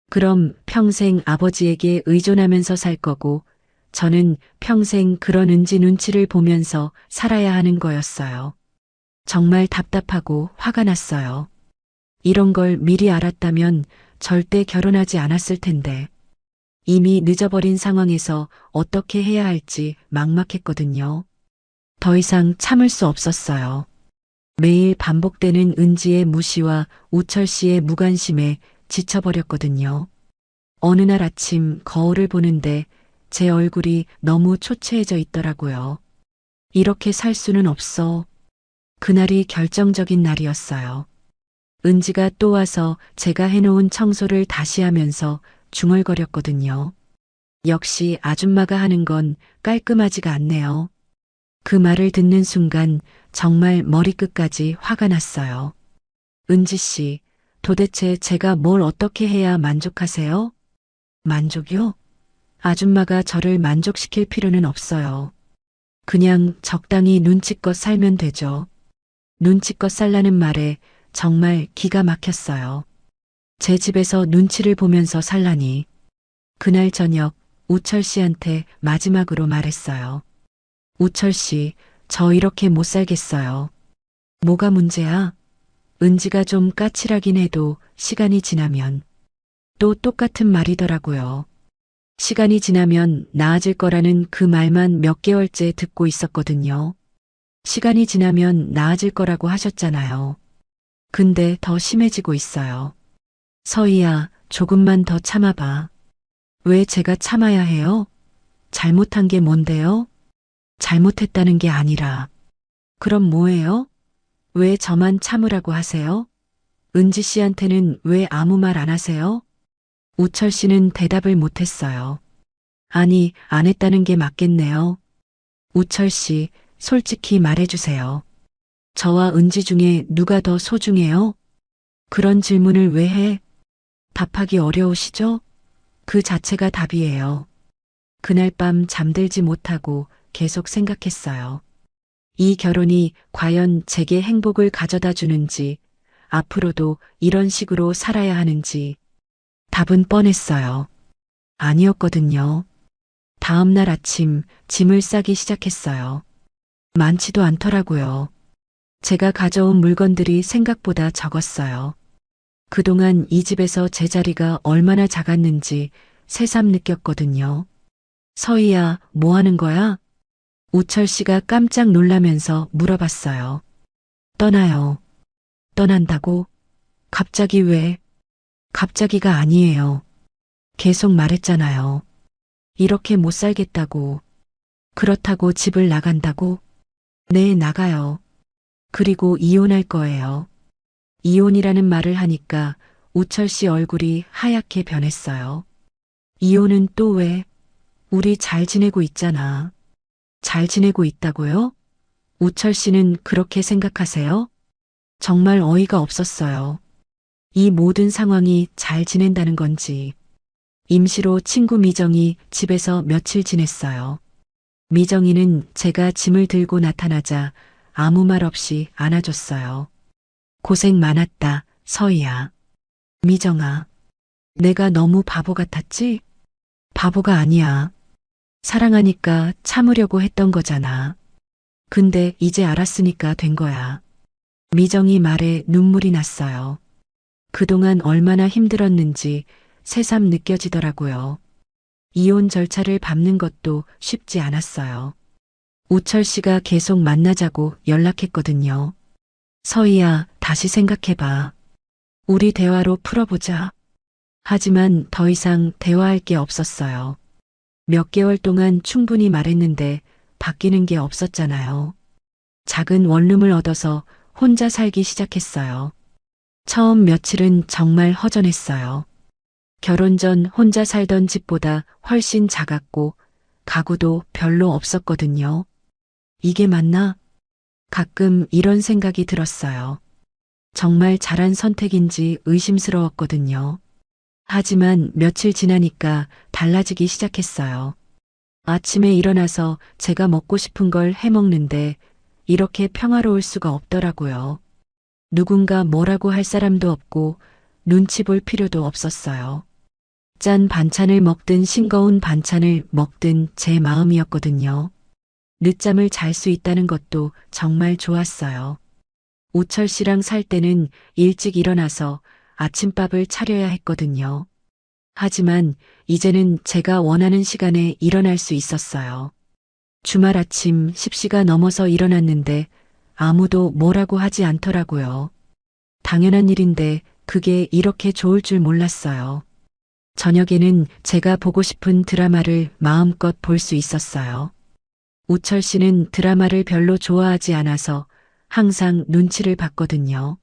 그럼 평생 아버지에게 의존하면서 살 거고 저는 평생 그런 은지 눈치를 보면서 살아야 하는 거였어요. 정말 답답하고 화가 났어요. 이런 걸 미리 알았다면 절대 결혼하지 않았을 텐데. 이미 늦어버린 상황에서 어떻게 해야 할지 막막했거든요. 더 이상 참을 수 없었어요. 매일 반복되는 은지의 무시와 우철 씨의 무관심에 지쳐버렸거든요. 어느 날 아침 거울을 보는데 제 얼굴이 너무 초췌해져 있더라고요. 이렇게 살 수는 없어. 그날이 결정적인 날이었어요. 은지가 또 와서 제가 해놓은 청소를 다시 하면서 중얼거렸거든요. 역시 아줌마가 하는 건 깔끔하지가 않네요. 그 말을 듣는 순간 정말 머리끝까지 화가 났어요. 은지 씨, 도대체 제가 뭘 어떻게 해야 만족하세요? 만족이요? 아줌마가 저를 만족시킬 필요는 없어요. 그냥 적당히 눈치껏 살면 되죠. 눈치껏 살라는 말에 정말 기가 막혔어요. 제 집에서 눈치를 보면서 살라니. 그날 저녁 우철 씨한테 마지막으로 말했어요. 우철 씨, 저 이렇게 못 살겠어요. 뭐가 문제야? 은지가 좀 까칠하긴 해도 시간이 지나면 또 똑같은 말이더라고요. 시간이 지나면 나아질 거라는 그 말만 몇 개월째 듣고 있었거든요. 시간이 지나면 나아질 거라고 하셨잖아요. 근데 더 심해지고 있어요. 서희야, 조금만 더 참아봐. 왜 제가 참아야 해요? 잘못한 게 뭔데요? 잘못했다는 게 아니라. 그럼 뭐예요? 왜 저만 참으라고 하세요? 은지 씨한테는 왜 아무 말 안 하세요? 우철 씨는 대답을 못했어요. 아니, 안 했다는 게 맞겠네요. 우철 씨, 솔직히 말해주세요. 저와 은지 중에 누가 더 소중해요? 그런 질문을 왜 해? 답하기 어려우시죠? 그 자체가 답이에요. 그날 밤 잠들지 못하고 계속 생각했어요. 이 결혼이 과연 제게 행복을 가져다 주는지, 앞으로도 이런 식으로 살아야 하는지, 답은 뻔했어요. 아니었거든요. 다음 날 아침 짐을 싸기 시작했어요. 많지도 않더라고요. 제가 가져온 물건들이 생각보다 적었어요. 그동안 이 집에서 제 자리가 얼마나 작았는지 새삼 느꼈거든요. 서희야, 뭐 하는 거야? 우철 씨가 깜짝 놀라면서 물어봤어요. 떠나요. 떠난다고? 갑자기 왜? 갑자기가 아니에요. 계속 말했잖아요. 이렇게 못 살겠다고. 그렇다고 집을 나간다고? 네, 나가요. 그리고 이혼할 거예요. 이혼이라는 말을 하니까 우철 씨 얼굴이 하얗게 변했어요. 이혼은 또 왜? 우리 잘 지내고 있잖아. 잘 지내고 있다고요? 우철 씨는 그렇게 생각하세요? 정말 어이가 없었어요. 이 모든 상황이 잘 지낸다는 건지. 임시로 친구 미정이 집에서 며칠 지냈어요. 미정이는 제가 짐을 들고 나타나자 아무 말 없이 안아줬어요. 고생 많았다, 서희야. 미정아, 내가 너무 바보 같았지? 바보가 아니야. 사랑하니까 참으려고 했던 거잖아. 근데 이제 알았으니까 된 거야. 미정이 말에 눈물이 났어요. 그동안 얼마나 힘들었는지 새삼 느껴지더라고요. 이혼 절차를 밟는 것도 쉽지 않았어요. 우철 씨가 계속 만나자고 연락했거든요. 서희야, 다시 생각해봐. 우리 대화로 풀어보자. 하지만 더 이상 대화할 게 없었어요. 몇 개월 동안 충분히 말했는데 바뀌는 게 없었잖아요. 작은 원룸을 얻어서 혼자 살기 시작했어요. 처음 며칠은 정말 허전했어요. 결혼 전 혼자 살던 집보다 훨씬 작았고 가구도 별로 없었거든요. 이게 맞나? 가끔 이런 생각이 들었어요. 정말 잘한 선택인지 의심스러웠거든요. 하지만 며칠 지나니까 달라지기 시작했어요. 아침에 일어나서 제가 먹고 싶은 걸 해먹는데 이렇게 평화로울 수가 없더라고요. 누군가 뭐라고 할 사람도 없고 눈치 볼 필요도 없었어요. 짠 반찬을 먹든 싱거운 반찬을 먹든 제 마음이었거든요. 늦잠을 잘 수 있다는 것도 정말 좋았어요. 우철 씨랑 살 때는 일찍 일어나서 아침밥을 차려야 했거든요. 하지만 이제는 제가 원하는 시간에 일어날 수 있었어요. 주말 아침 10시가 넘어서 일어났는데 아무도 뭐라고 하지 않더라고요. 당연한 일인데 그게 이렇게 좋을 줄 몰랐어요. 저녁에는 제가 보고 싶은 드라마를 마음껏 볼 수 있었어요. 우철 씨는 드라마를 별로 좋아하지 않아서 항상 눈치를 봤거든요.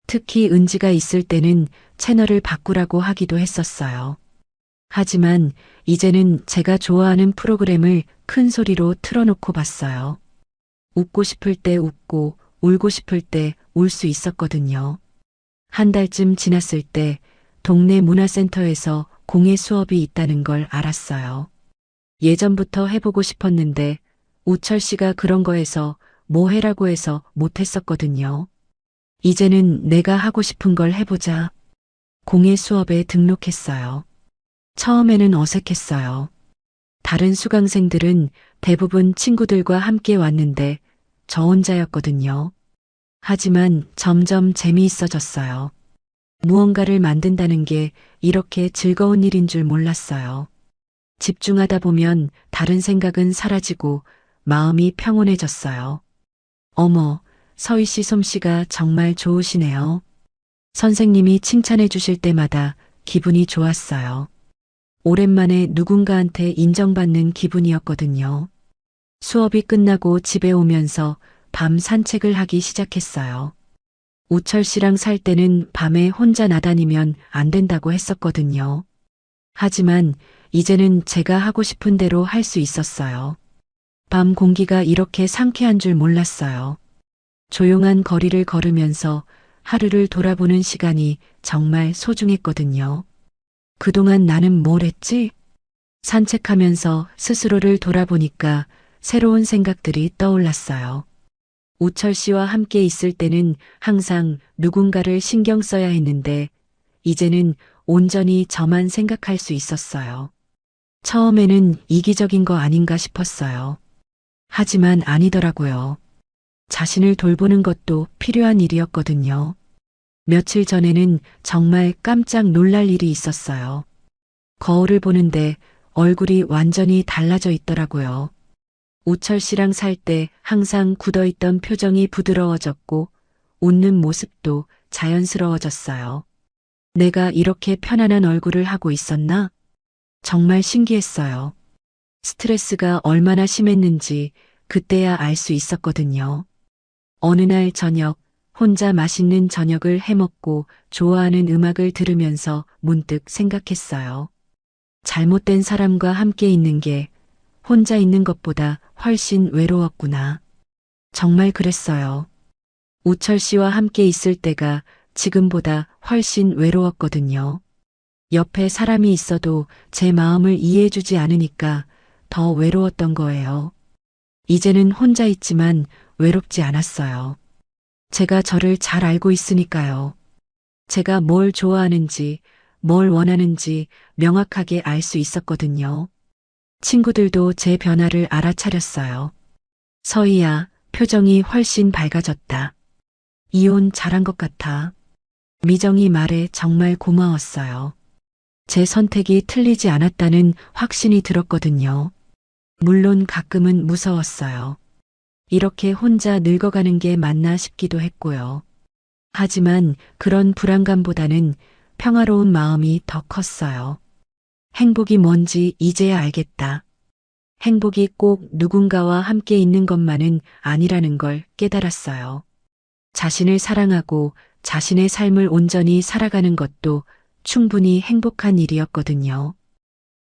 특히 은지가 있을 때는 채널을 바꾸라고 하기도 했었어요. 하지만 이제는 제가 좋아하는 프로그램을 큰 소리로 틀어놓고 봤어요. 웃고 싶을 때 웃고 울고 싶을 때 울 수 있었거든요. 한 달쯤 지났을 때 동네 문화센터에서 공예 수업이 있다는 걸 알았어요. 예전부터 해보고 싶었는데 우철 씨가 그런 거에서 뭐 해라고 해서 못했었거든요. 이제는 내가 하고 싶은 걸 해보자. 공예 수업에 등록했어요. 처음에는 어색했어요. 다른 수강생들은 대부분 친구들과 함께 왔는데 저 혼자였거든요. 하지만 점점 재미있어졌어요. 무언가를 만든다는 게 이렇게 즐거운 일인 줄 몰랐어요. 집중하다 보면 다른 생각은 사라지고 마음이 평온해졌어요. 어머, 서희 씨 솜씨가 정말 좋으시네요. 선생님이 칭찬해 주실 때마다 기분이 좋았어요. 오랜만에 누군가한테 인정받는 기분이었거든요. 수업이 끝나고 집에 오면서 밤 산책을 하기 시작했어요. 우철 씨랑 살 때는 밤에 혼자 나다니면 안 된다고 했었거든요. 하지만 이제는 제가 하고 싶은 대로 할 수 있었어요. 밤 공기가 이렇게 상쾌한 줄 몰랐어요. 조용한 거리를 걸으면서 하루를 돌아보는 시간이 정말 소중했거든요. 그동안 나는 뭘 했지? 산책하면서 스스로를 돌아보니까 새로운 생각들이 떠올랐어요. 우철 씨와 함께 있을 때는 항상 누군가를 신경 써야 했는데 이제는 온전히 저만 생각할 수 있었어요. 처음에는 이기적인 거 아닌가 싶었어요. 하지만 아니더라고요. 자신을 돌보는 것도 필요한 일이었거든요. 며칠 전에는 정말 깜짝 놀랄 일이 있었어요. 거울을 보는데 얼굴이 완전히 달라져 있더라고요. 우철 씨랑 살 때 항상 굳어있던 표정이 부드러워졌고 웃는 모습도 자연스러워졌어요. 내가 이렇게 편안한 얼굴을 하고 있었나? 정말 신기했어요. 스트레스가 얼마나 심했는지 그때야 알 수 있었거든요. 어느 날 저녁, 혼자 맛있는 저녁을 해먹고 좋아하는 음악을 들으면서 문득 생각했어요. 잘못된 사람과 함께 있는 게 혼자 있는 것보다 훨씬 외로웠구나. 정말 그랬어요. 우철 씨와 함께 있을 때가 지금보다 훨씬 외로웠거든요. 옆에 사람이 있어도 제 마음을 이해해주지 않으니까 더 외로웠던 거예요. 이제는 혼자 있지만 외롭지 않았어요. 제가 저를 잘 알고 있으니까요. 제가 뭘 좋아하는지, 뭘 원하는지 명확하게 알 수 있었거든요. 친구들도 제 변화를 알아차렸어요. 서희야, 표정이 훨씬 밝아졌다. 이혼 잘한 것 같아. 미정이 말에 정말 고마웠어요. 제 선택이 틀리지 않았다는 확신이 들었거든요. 물론 가끔은 무서웠어요. 이렇게 혼자 늙어가는 게 맞나 싶기도 했고요. 하지만 그런 불안감보다는 평화로운 마음이 더 컸어요. 행복이 뭔지 이제야 알겠다. 행복이 꼭 누군가와 함께 있는 것만은 아니라는 걸 깨달았어요. 자신을 사랑하고 자신의 삶을 온전히 살아가는 것도 충분히 행복한 일이었거든요.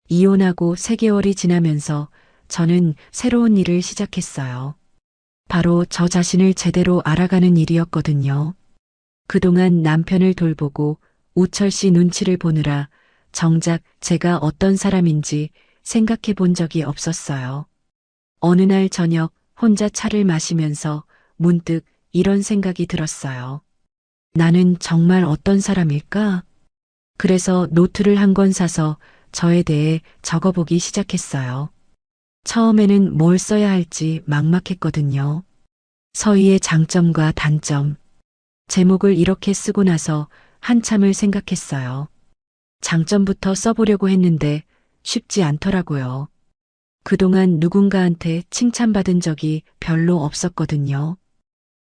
이혼하고 3개월이 지나면서 저는 새로운 일을 시작했어요. 바로 저 자신을 제대로 알아가는 일이었거든요. 그동안 남편을 돌보고 우철 씨 눈치를 보느라 정작 제가 어떤 사람인지 생각해 본 적이 없었어요. 어느 날 저녁 혼자 차를 마시면서 문득 이런 생각이 들었어요. 나는 정말 어떤 사람일까? 그래서 노트를 한 권 사서 저에 대해 적어보기 시작했어요. 처음에는 뭘 써야 할지 막막했거든요. 서희의 장점과 단점. 제목을 이렇게 쓰고 나서 한참을 생각했어요. 장점부터 써보려고 했는데 쉽지 않더라고요. 그동안 누군가한테 칭찬받은 적이 별로 없었거든요.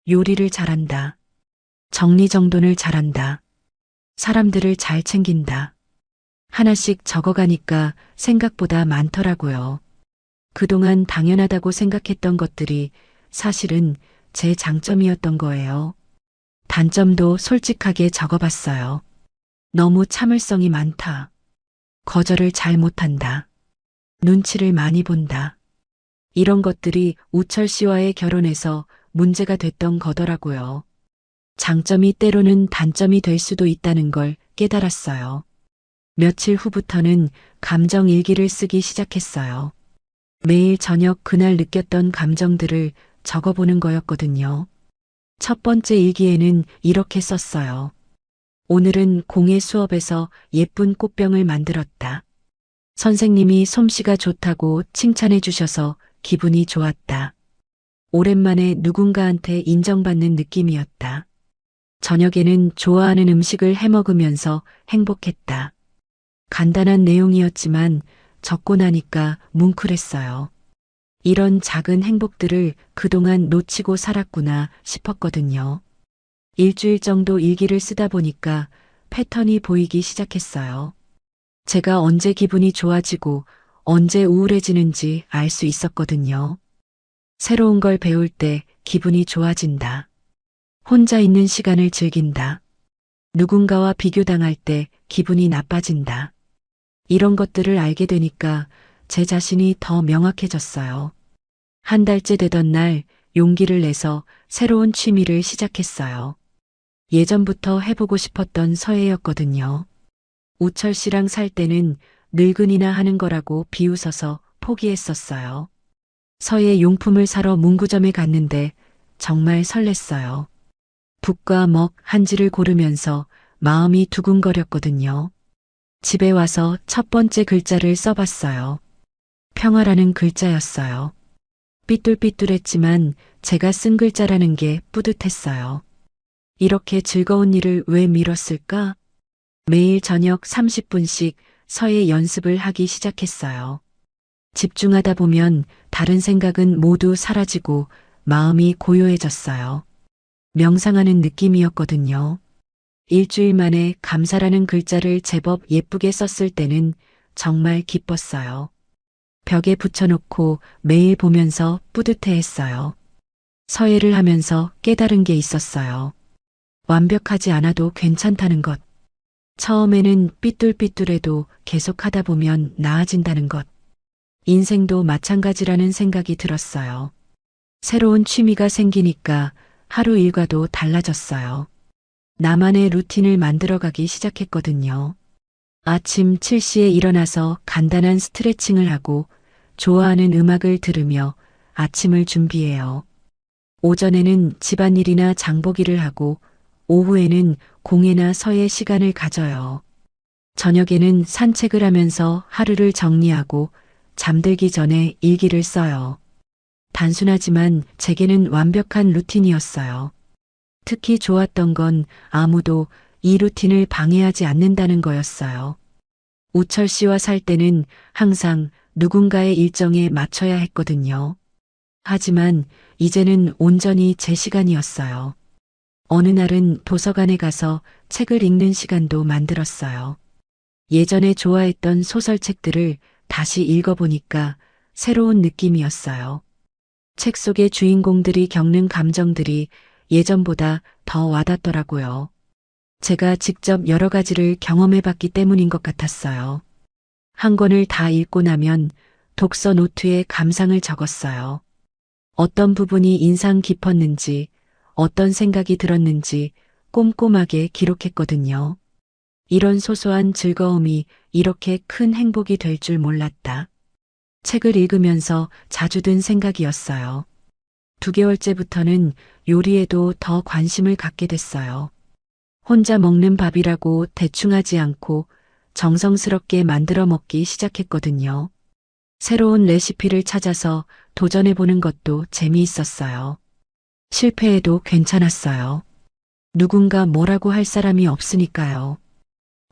요리를 잘한다. 정리정돈을 잘한다. 사람들을 잘 챙긴다. 하나씩 적어가니까 생각보다 많더라고요. 그동안 당연하다고 생각했던 것들이 사실은 제 장점이었던 거예요. 단점도 솔직하게 적어봤어요. 너무 참을성이 많다. 거절을 잘 못한다. 눈치를 많이 본다. 이런 것들이 우철 씨와의 결혼에서 문제가 됐던 거더라고요. 장점이 때로는 단점이 될 수도 있다는 걸 깨달았어요. 며칠 후부터는 감정 일기를 쓰기 시작했어요. 매일 저녁 그날 느꼈던 감정들을 적어보는 거였거든요. 첫 번째 일기에는 이렇게 썼어요. 오늘은 공예 수업에서 예쁜 꽃병을 만들었다. 선생님이 솜씨가 좋다고 칭찬해 주셔서 기분이 좋았다. 오랜만에 누군가한테 인정받는 느낌이었다. 저녁에는 좋아하는 음식을 해 먹으면서 행복했다. 간단한 내용이었지만 적고 나니까 뭉클했어요. 이런 작은 행복들을 그동안 놓치고 살았구나 싶었거든요. 일주일 정도 일기를 쓰다 보니까 패턴이 보이기 시작했어요. 제가 언제 기분이 좋아지고 언제 우울해지는지 알 수 있었거든요. 새로운 걸 배울 때 기분이 좋아진다. 혼자 있는 시간을 즐긴다. 누군가와 비교당할 때 기분이 나빠진다. 이런 것들을 알게 되니까 제 자신이 더 명확해졌어요. 한 달째 되던 날 용기를 내서 새로운 취미를 시작했어요. 예전부터 해보고 싶었던 서예였거든요. 우철 씨랑 살 때는 늙은이나 하는 거라고 비웃어서 포기했었어요. 서예 용품을 사러 문구점에 갔는데 정말 설렜어요. 붓과 먹, 한지를 고르면서 마음이 두근거렸거든요. 집에 와서 첫 번째 글자를 써봤어요. 평화라는 글자였어요. 삐뚤삐뚤했지만 제가 쓴 글자라는 게 뿌듯했어요. 이렇게 즐거운 일을 왜 미뤘을까? 매일 저녁 30분씩 서예 연습을 하기 시작했어요. 집중하다 보면 다른 생각은 모두 사라지고 마음이 고요해졌어요. 명상하는 느낌이었거든요. 일주일 만에 감사라는 글자를 제법 예쁘게 썼을 때는 정말 기뻤어요. 벽에 붙여놓고 매일 보면서 뿌듯해했어요. 서예를 하면서 깨달은 게 있었어요. 완벽하지 않아도 괜찮다는 것. 처음에는 삐뚤삐뚤해도 계속 하다 보면 나아진다는 것. 인생도 마찬가지라는 생각이 들었어요. 새로운 취미가 생기니까 하루 일과도 달라졌어요. 나만의 루틴을 만들어가기 시작했거든요. 아침 7시에 일어나서 간단한 스트레칭을 하고 좋아하는 음악을 들으며 아침을 준비해요. 오전에는 집안일이나 장보기를 하고 오후에는 공예나 서예 시간을 가져요. 저녁에는 산책을 하면서 하루를 정리하고 잠들기 전에 일기를 써요. 단순하지만 제게는 완벽한 루틴이었어요. 특히 좋았던 건 아무도 이 루틴을 방해하지 않는다는 거였어요. 우철 씨와 살 때는 항상 누군가의 일정에 맞춰야 했거든요. 하지만 이제는 온전히 제 시간이었어요. 어느 날은 도서관에 가서 책을 읽는 시간도 만들었어요. 예전에 좋아했던 소설책들을 다시 읽어보니까 새로운 느낌이었어요. 책 속의 주인공들이 겪는 감정들이 예전보다 더 와닿더라고요. 제가 직접 여러 가지를 경험해봤기 때문인 것 같았어요. 한 권을 다 읽고 나면 독서 노트에 감상을 적었어요. 어떤 부분이 인상 깊었는지, 어떤 생각이 들었는지 꼼꼼하게 기록했거든요. 이런 소소한 즐거움이 이렇게 큰 행복이 될 줄 몰랐다. 책을 읽으면서 자주 든 생각이었어요. 2개월째부터는 요리에도 더 관심을 갖게 됐어요. 혼자 먹는 밥이라고 대충 하지 않고 정성스럽게 만들어 먹기 시작했거든요. 새로운 레시피를 찾아서 도전해보는 것도 재미있었어요. 실패해도 괜찮았어요. 누군가 뭐라고 할 사람이 없으니까요.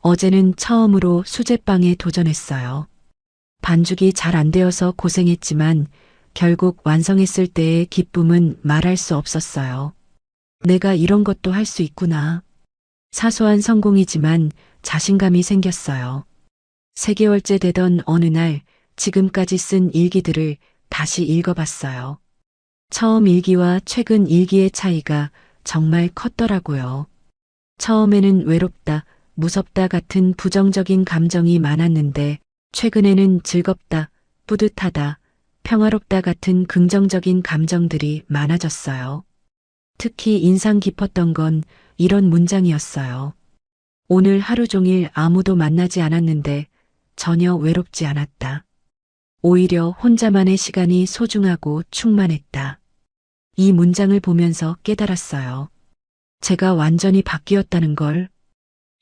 어제는 처음으로 수제빵에 도전했어요. 반죽이 잘 안 되어서 고생했지만 결국 완성했을 때의 기쁨은 말할 수 없었어요. 내가 이런 것도 할 수 있구나. 사소한 성공이지만 자신감이 생겼어요. 3개월째 되던 어느 날 지금까지 쓴 일기들을 다시 읽어봤어요. 처음 일기와 최근 일기의 차이가 정말 컸더라고요. 처음에는 외롭다, 무섭다 같은 부정적인 감정이 많았는데 최근에는 즐겁다, 뿌듯하다, 평화롭다 같은 긍정적인 감정들이 많아졌어요. 특히 인상 깊었던 건 이런 문장이었어요. 오늘 하루 종일 아무도 만나지 않았는데 전혀 외롭지 않았다. 오히려 혼자만의 시간이 소중하고 충만했다. 이 문장을 보면서 깨달았어요. 제가 완전히 바뀌었다는 걸.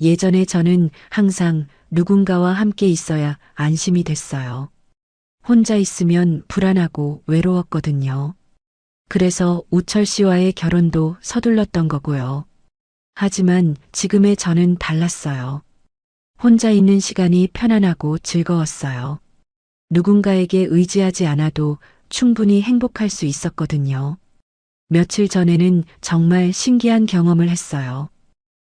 예전에 저는 항상 누군가와 함께 있어야 안심이 됐어요. 혼자 있으면 불안하고 외로웠거든요. 그래서 우철 씨와의 결혼도 서둘렀던 거고요. 하지만 지금의 저는 달랐어요. 혼자 있는 시간이 편안하고 즐거웠어요. 누군가에게 의지하지 않아도 충분히 행복할 수 있었거든요. 며칠 전에는 정말 신기한 경험을 했어요.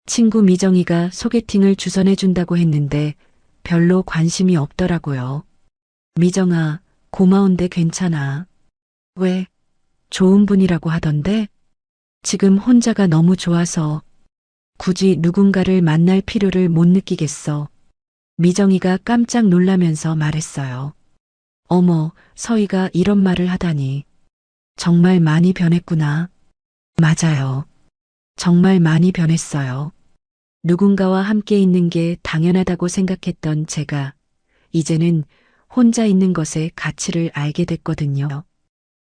친구 미정이가 소개팅을 주선해준다고 했는데 별로 관심이 없더라고요. 미정아, 고마운데 괜찮아. 왜? 좋은 분이라고 하던데? 지금 혼자가 너무 좋아서 굳이 누군가를 만날 필요를 못 느끼겠어. 미정이가 깜짝 놀라면서 말했어요. 어머, 서희가 이런 말을 하다니. 정말 많이 변했구나. 맞아요. 정말 많이 변했어요. 누군가와 함께 있는 게 당연하다고 생각했던 제가 이제는 혼자 있는 것의 가치를 알게 됐거든요.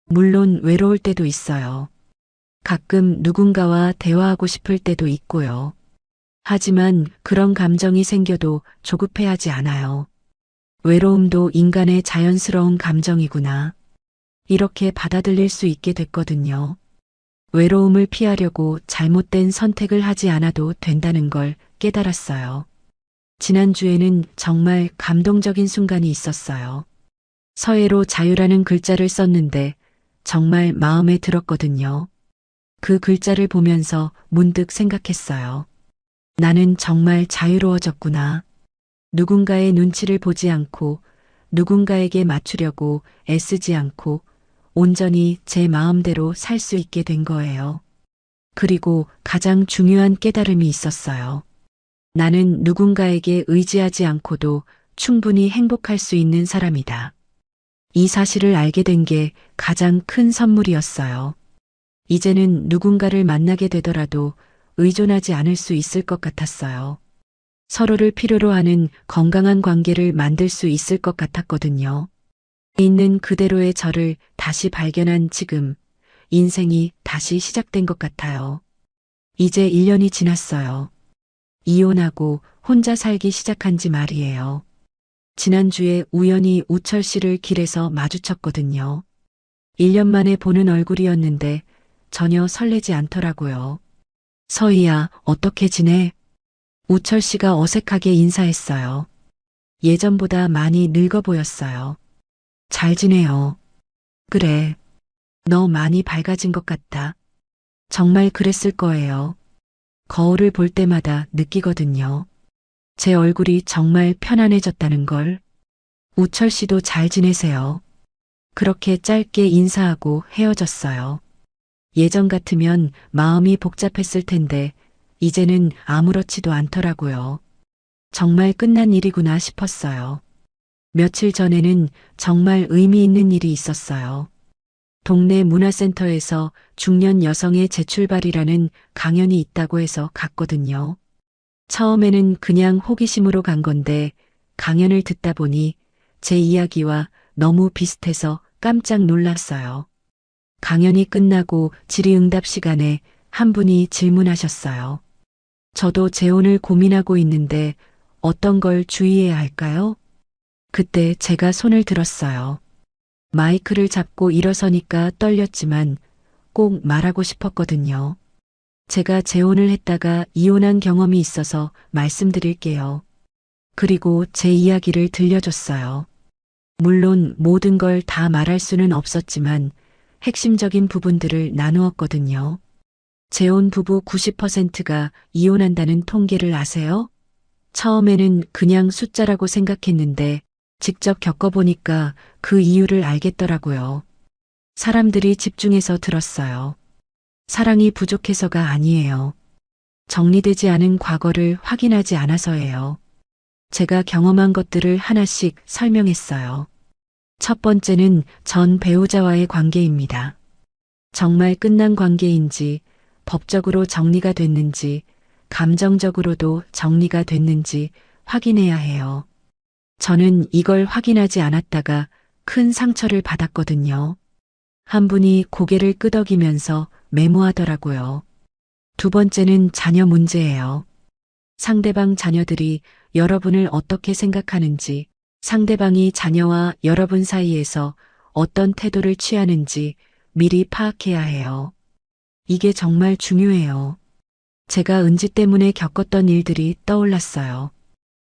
물론 외로울 때도 있어요. 가끔 누군가와 대화하고 싶을 때도 있고요. 하지만 그런 감정이 생겨도 조급해하지 않아요. 외로움도 인간의 자연스러운 감정이구나. 이렇게 받아들일 수 있게 됐거든요. 외로움을 피하려고 잘못된 선택을 하지 않아도 된다는 걸 깨달았어요. 지난주에는 정말 감동적인 순간이 있었어요. 서예로 자유라는 글자를 썼는데 정말 마음에 들었거든요. 그 글자를 보면서 문득 생각했어요. 나는 정말 자유로워졌구나. 누군가의 눈치를 보지 않고 누군가에게 맞추려고 애쓰지 않고 온전히 제 마음대로 살 수 있게 된 거예요. 그리고 가장 중요한 깨달음이 있었어요. 나는 누군가에게 의지하지 않고도 충분히 행복할 수 있는 사람이다. 이 사실을 알게 된 게 가장 큰 선물이었어요. 이제는 누군가를 만나게 되더라도 의존하지 않을 수 있을 것 같았어요. 서로를 필요로 하는 건강한 관계를 만들 수 있을 것 같았거든요. 있는 그대로의 저를 다시 발견한 지금, 인생이 다시 시작된 것 같아요. 이제 1년이 지났어요. 이혼하고 혼자 살기 시작한 지 말이에요. 지난주에 우연히 우철 씨를 길에서 마주쳤거든요. 1년 만에 보는 얼굴이었는데 전혀 설레지 않더라고요. 서희야, 어떻게 지내? 우철 씨가 어색하게 인사했어요. 예전보다 많이 늙어 보였어요. 잘 지내요. 그래. 너 많이 밝아진 것 같다. 정말 그랬을 거예요. 거울을 볼 때마다 느끼거든요. 제 얼굴이 정말 편안해졌다는 걸. 우철 씨도 잘 지내세요. 그렇게 짧게 인사하고 헤어졌어요. 예전 같으면 마음이 복잡했을 텐데 이제는 아무렇지도 않더라고요. 정말 끝난 일이구나 싶었어요. 며칠 전에는 정말 의미 있는 일이 있었어요. 동네 문화센터에서 중년 여성의 재출발이라는 강연이 있다고 해서 갔거든요. 처음에는 그냥 호기심으로 간 건데 강연을 듣다 보니 제 이야기와 너무 비슷해서 깜짝 놀랐어요. 강연이 끝나고 질의응답 시간에 한 분이 질문하셨어요. 저도 재혼을 고민하고 있는데 어떤 걸 주의해야 할까요? 그때 제가 손을 들었어요. 마이크를 잡고 일어서니까 떨렸지만 꼭 말하고 싶었거든요. 제가 재혼을 했다가 이혼한 경험이 있어서 말씀드릴게요. 그리고 제 이야기를 들려줬어요. 물론 모든 걸 다 말할 수는 없었지만 핵심적인 부분들을 나누었거든요. 재혼 부부 90%가 이혼한다는 통계를 아세요? 처음에는 그냥 숫자라고 생각했는데 직접 겪어보니까 그 이유를 알겠더라고요. 사람들이 집중해서 들었어요. 사랑이 부족해서가 아니에요. 정리되지 않은 과거를 확인하지 않아서예요. 제가 경험한 것들을 하나씩 설명했어요. 첫 번째는 전 배우자와의 관계입니다. 정말 끝난 관계인지, 법적으로 정리가 됐는지, 감정적으로도 정리가 됐는지 확인해야 해요. 저는 이걸 확인하지 않았다가 큰 상처를 받았거든요. 한 분이 고개를 끄덕이면서 메모하더라고요. 두 번째는 자녀 문제예요. 상대방 자녀들이 여러분을 어떻게 생각하는지, 상대방이 자녀와 여러분 사이에서 어떤 태도를 취하는지 미리 파악해야 해요. 이게 정말 중요해요. 제가 은지 때문에 겪었던 일들이 떠올랐어요.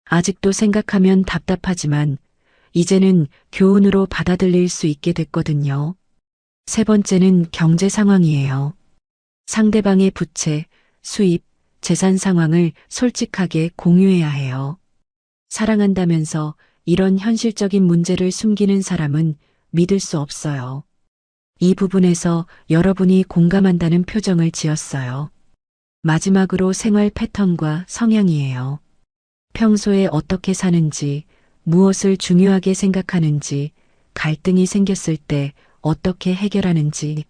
아직도 생각하면 답답하지만 이제는 교훈으로 받아들일 수 있게 됐거든요. 세 번째는 경제 상황이에요. 상대방의 부채, 수입, 재산 상황을 솔직하게 공유해야 해요. 사랑한다면서 이런 현실적인 문제를 숨기는 사람은 믿을 수 없어요. 이 부분에서 여러분이 공감한다는 표정을 지었어요. 마지막으로 생활 패턴과 성향이에요. 평소에 어떻게 사는지, 무엇을 중요하게 생각하는지, 갈등이 생겼을 때 어떻게 해결하는지,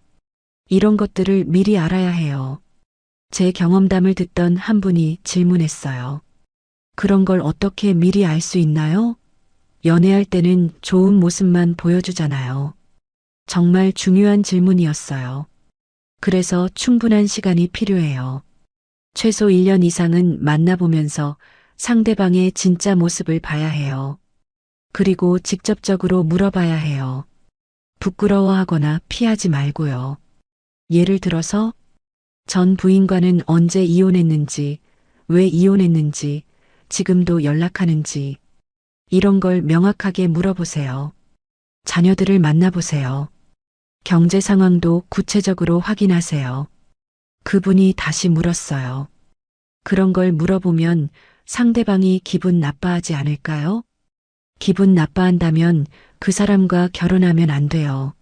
이런 것들을 미리 알아야 해요. 제 경험담을 듣던 한 분이 질문했어요. 그런 걸 어떻게 미리 알 수 있나요? 연애할 때는 좋은 모습만 보여주잖아요. 정말 중요한 질문이었어요. 그래서 충분한 시간이 필요해요. 최소 1년 이상은 만나보면서 상대방의 진짜 모습을 봐야 해요. 그리고 직접적으로 물어봐야 해요. 부끄러워하거나 피하지 말고요. 예를 들어서 전 부인과는 언제 이혼했는지, 왜 이혼했는지, 지금도 연락하는지, 이런 걸 명확하게 물어보세요. 자녀들을 만나보세요. 경제 상황도 구체적으로 확인하세요. 그분이 다시 물었어요. 그런 걸 물어보면 상대방이 기분 나빠하지 않을까요? 기분 나빠한다면 그 사람과 결혼하면 안 돼요.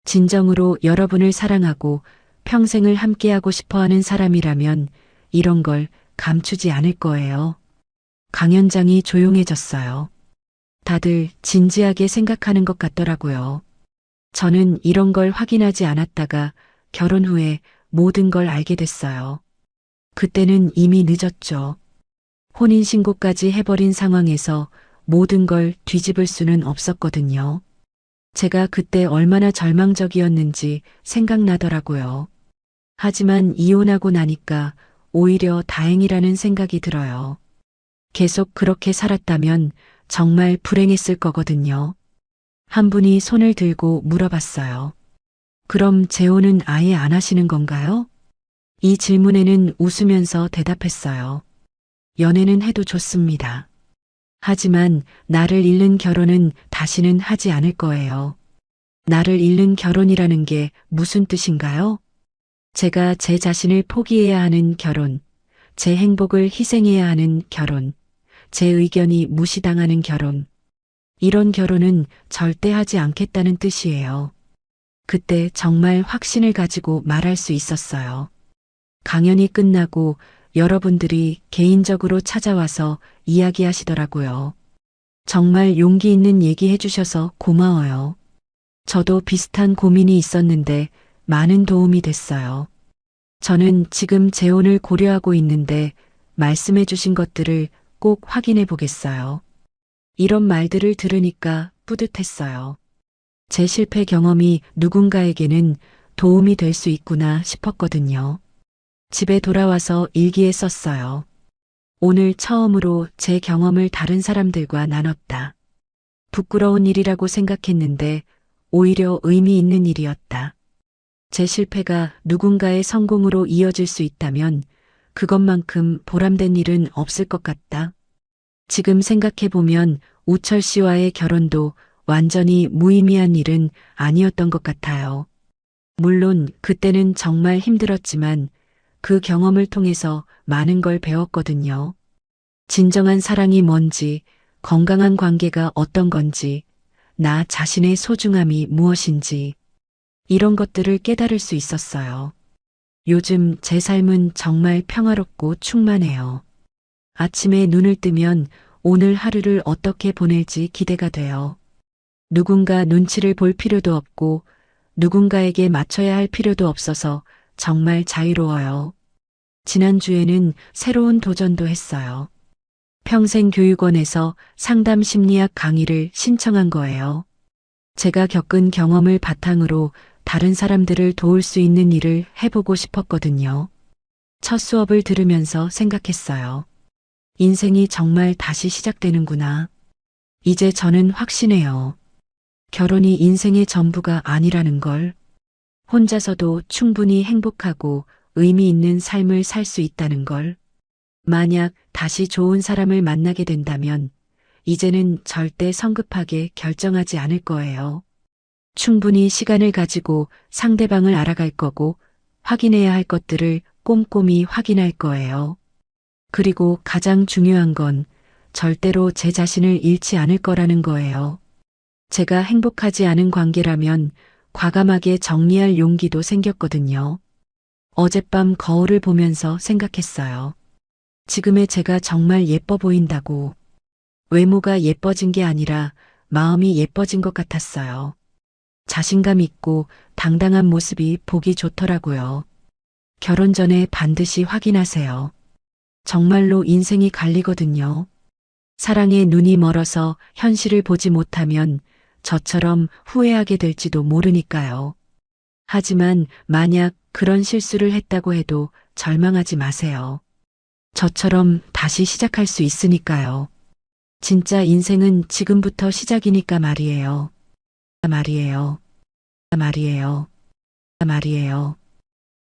진정으로 여러분을 사랑하고 평생을 함께하고 싶어 하는 사람이라면 이런 걸 감추지 않을 거예요. 강연장이 조용해졌어요. 다들 진지하게 생각하는 것 같더라고요. 저는 이런 걸 확인하지 않았다가 결혼 후에 모든 걸 알게 됐어요. 그때는 이미 늦었죠. 혼인신고까지 해버린 상황에서 모든 걸 뒤집을 수는 없었거든요. 제가 그때 얼마나 절망적이었는지 생각나더라고요. 하지만 이혼하고 나니까 오히려 다행이라는 생각이 들어요. 계속 그렇게 살았다면 정말 불행했을 거거든요. 한 분이 손을 들고 물어봤어요. 그럼 재혼은 아예 안 하시는 건가요? 이 질문에는 웃으면서 대답했어요. 연애는 해도 좋습니다. 하지만 나를 잃는 결혼은 다시는 하지 않을 거예요. 나를 잃는 결혼이라는 게 무슨 뜻인가요? 제가 제 자신을 포기해야 하는 결혼, 제 행복을 희생해야 하는 결혼, 제 의견이 무시당하는 결혼. 이런 결혼은 절대 하지 않겠다는 뜻이에요. 그때 정말 확신을 가지고 말할 수 있었어요. 강연이 끝나고 여러분들이 개인적으로 찾아와서 이야기하시더라고요. 정말 용기 있는 얘기 해주셔서 고마워요. 저도 비슷한 고민이 있었는데 많은 도움이 됐어요. 저는 지금 재혼을 고려하고 있는데 말씀해 주신 것들을 꼭 확인해 보겠어요. 이런 말들을 들으니까 뿌듯했어요. 제 실패 경험이 누군가에게는 도움이 될 수 있구나 싶었거든요. 집에 돌아와서 일기에 썼어요. 오늘 처음으로 제 경험을 다른 사람들과 나눴다. 부끄러운 일이라고 생각했는데 오히려 의미 있는 일이었다. 제 실패가 누군가의 성공으로 이어질 수 있다면 그것만큼 보람된 일은 없을 것 같다. 지금 생각해보면 우철 씨와의 결혼도 완전히 무의미한 일은 아니었던 것 같아요. 물론 그때는 정말 힘들었지만 그 경험을 통해서 많은 걸 배웠거든요. 진정한 사랑이 뭔지, 건강한 관계가 어떤 건지, 나 자신의 소중함이 무엇인지, 이런 것들을 깨달을 수 있었어요. 요즘 제 삶은 정말 평화롭고 충만해요. 아침에 눈을 뜨면 오늘 하루를 어떻게 보낼지 기대가 돼요. 누군가 눈치를 볼 필요도 없고 누군가에게 맞춰야 할 필요도 없어서 정말 자유로워요. 지난주에는 새로운 도전도 했어요. 평생교육원에서 상담 심리학 강의를 신청한 거예요. 제가 겪은 경험을 바탕으로 다른 사람들을 도울 수 있는 일을 해보고 싶었거든요. 첫 수업을 들으면서 생각했어요. 인생이 정말 다시 시작되는구나. 이제 저는 확신해요. 결혼이 인생의 전부가 아니라는 걸. 혼자서도 충분히 행복하고 의미 있는 삶을 살 수 있다는 걸. 만약 다시 좋은 사람을 만나게 된다면 이제는 절대 성급하게 결정하지 않을 거예요. 충분히 시간을 가지고 상대방을 알아갈 거고 확인해야 할 것들을 꼼꼼히 확인할 거예요. 그리고 가장 중요한 건 절대로 제 자신을 잃지 않을 거라는 거예요. 제가 행복하지 않은 관계라면 과감하게 정리할 용기도 생겼거든요. 어젯밤 거울을 보면서 생각했어요. 지금의 제가 정말 예뻐 보인다고. 외모가 예뻐진 게 아니라 마음이 예뻐진 것 같았어요. 자신감 있고 당당한 모습이 보기 좋더라고요. 결혼 전에 반드시 확인하세요. 정말로 인생이 갈리거든요. 사랑에 눈이 멀어서 현실을 보지 못하면 저처럼 후회하게 될지도 모르니까요. 하지만 만약 그런 실수를 했다고 해도 절망하지 마세요. 저처럼 다시 시작할 수 있으니까요. 진짜 인생은 지금부터 시작이니까 말이에요. 말이에요. 말이에요. 말이에요.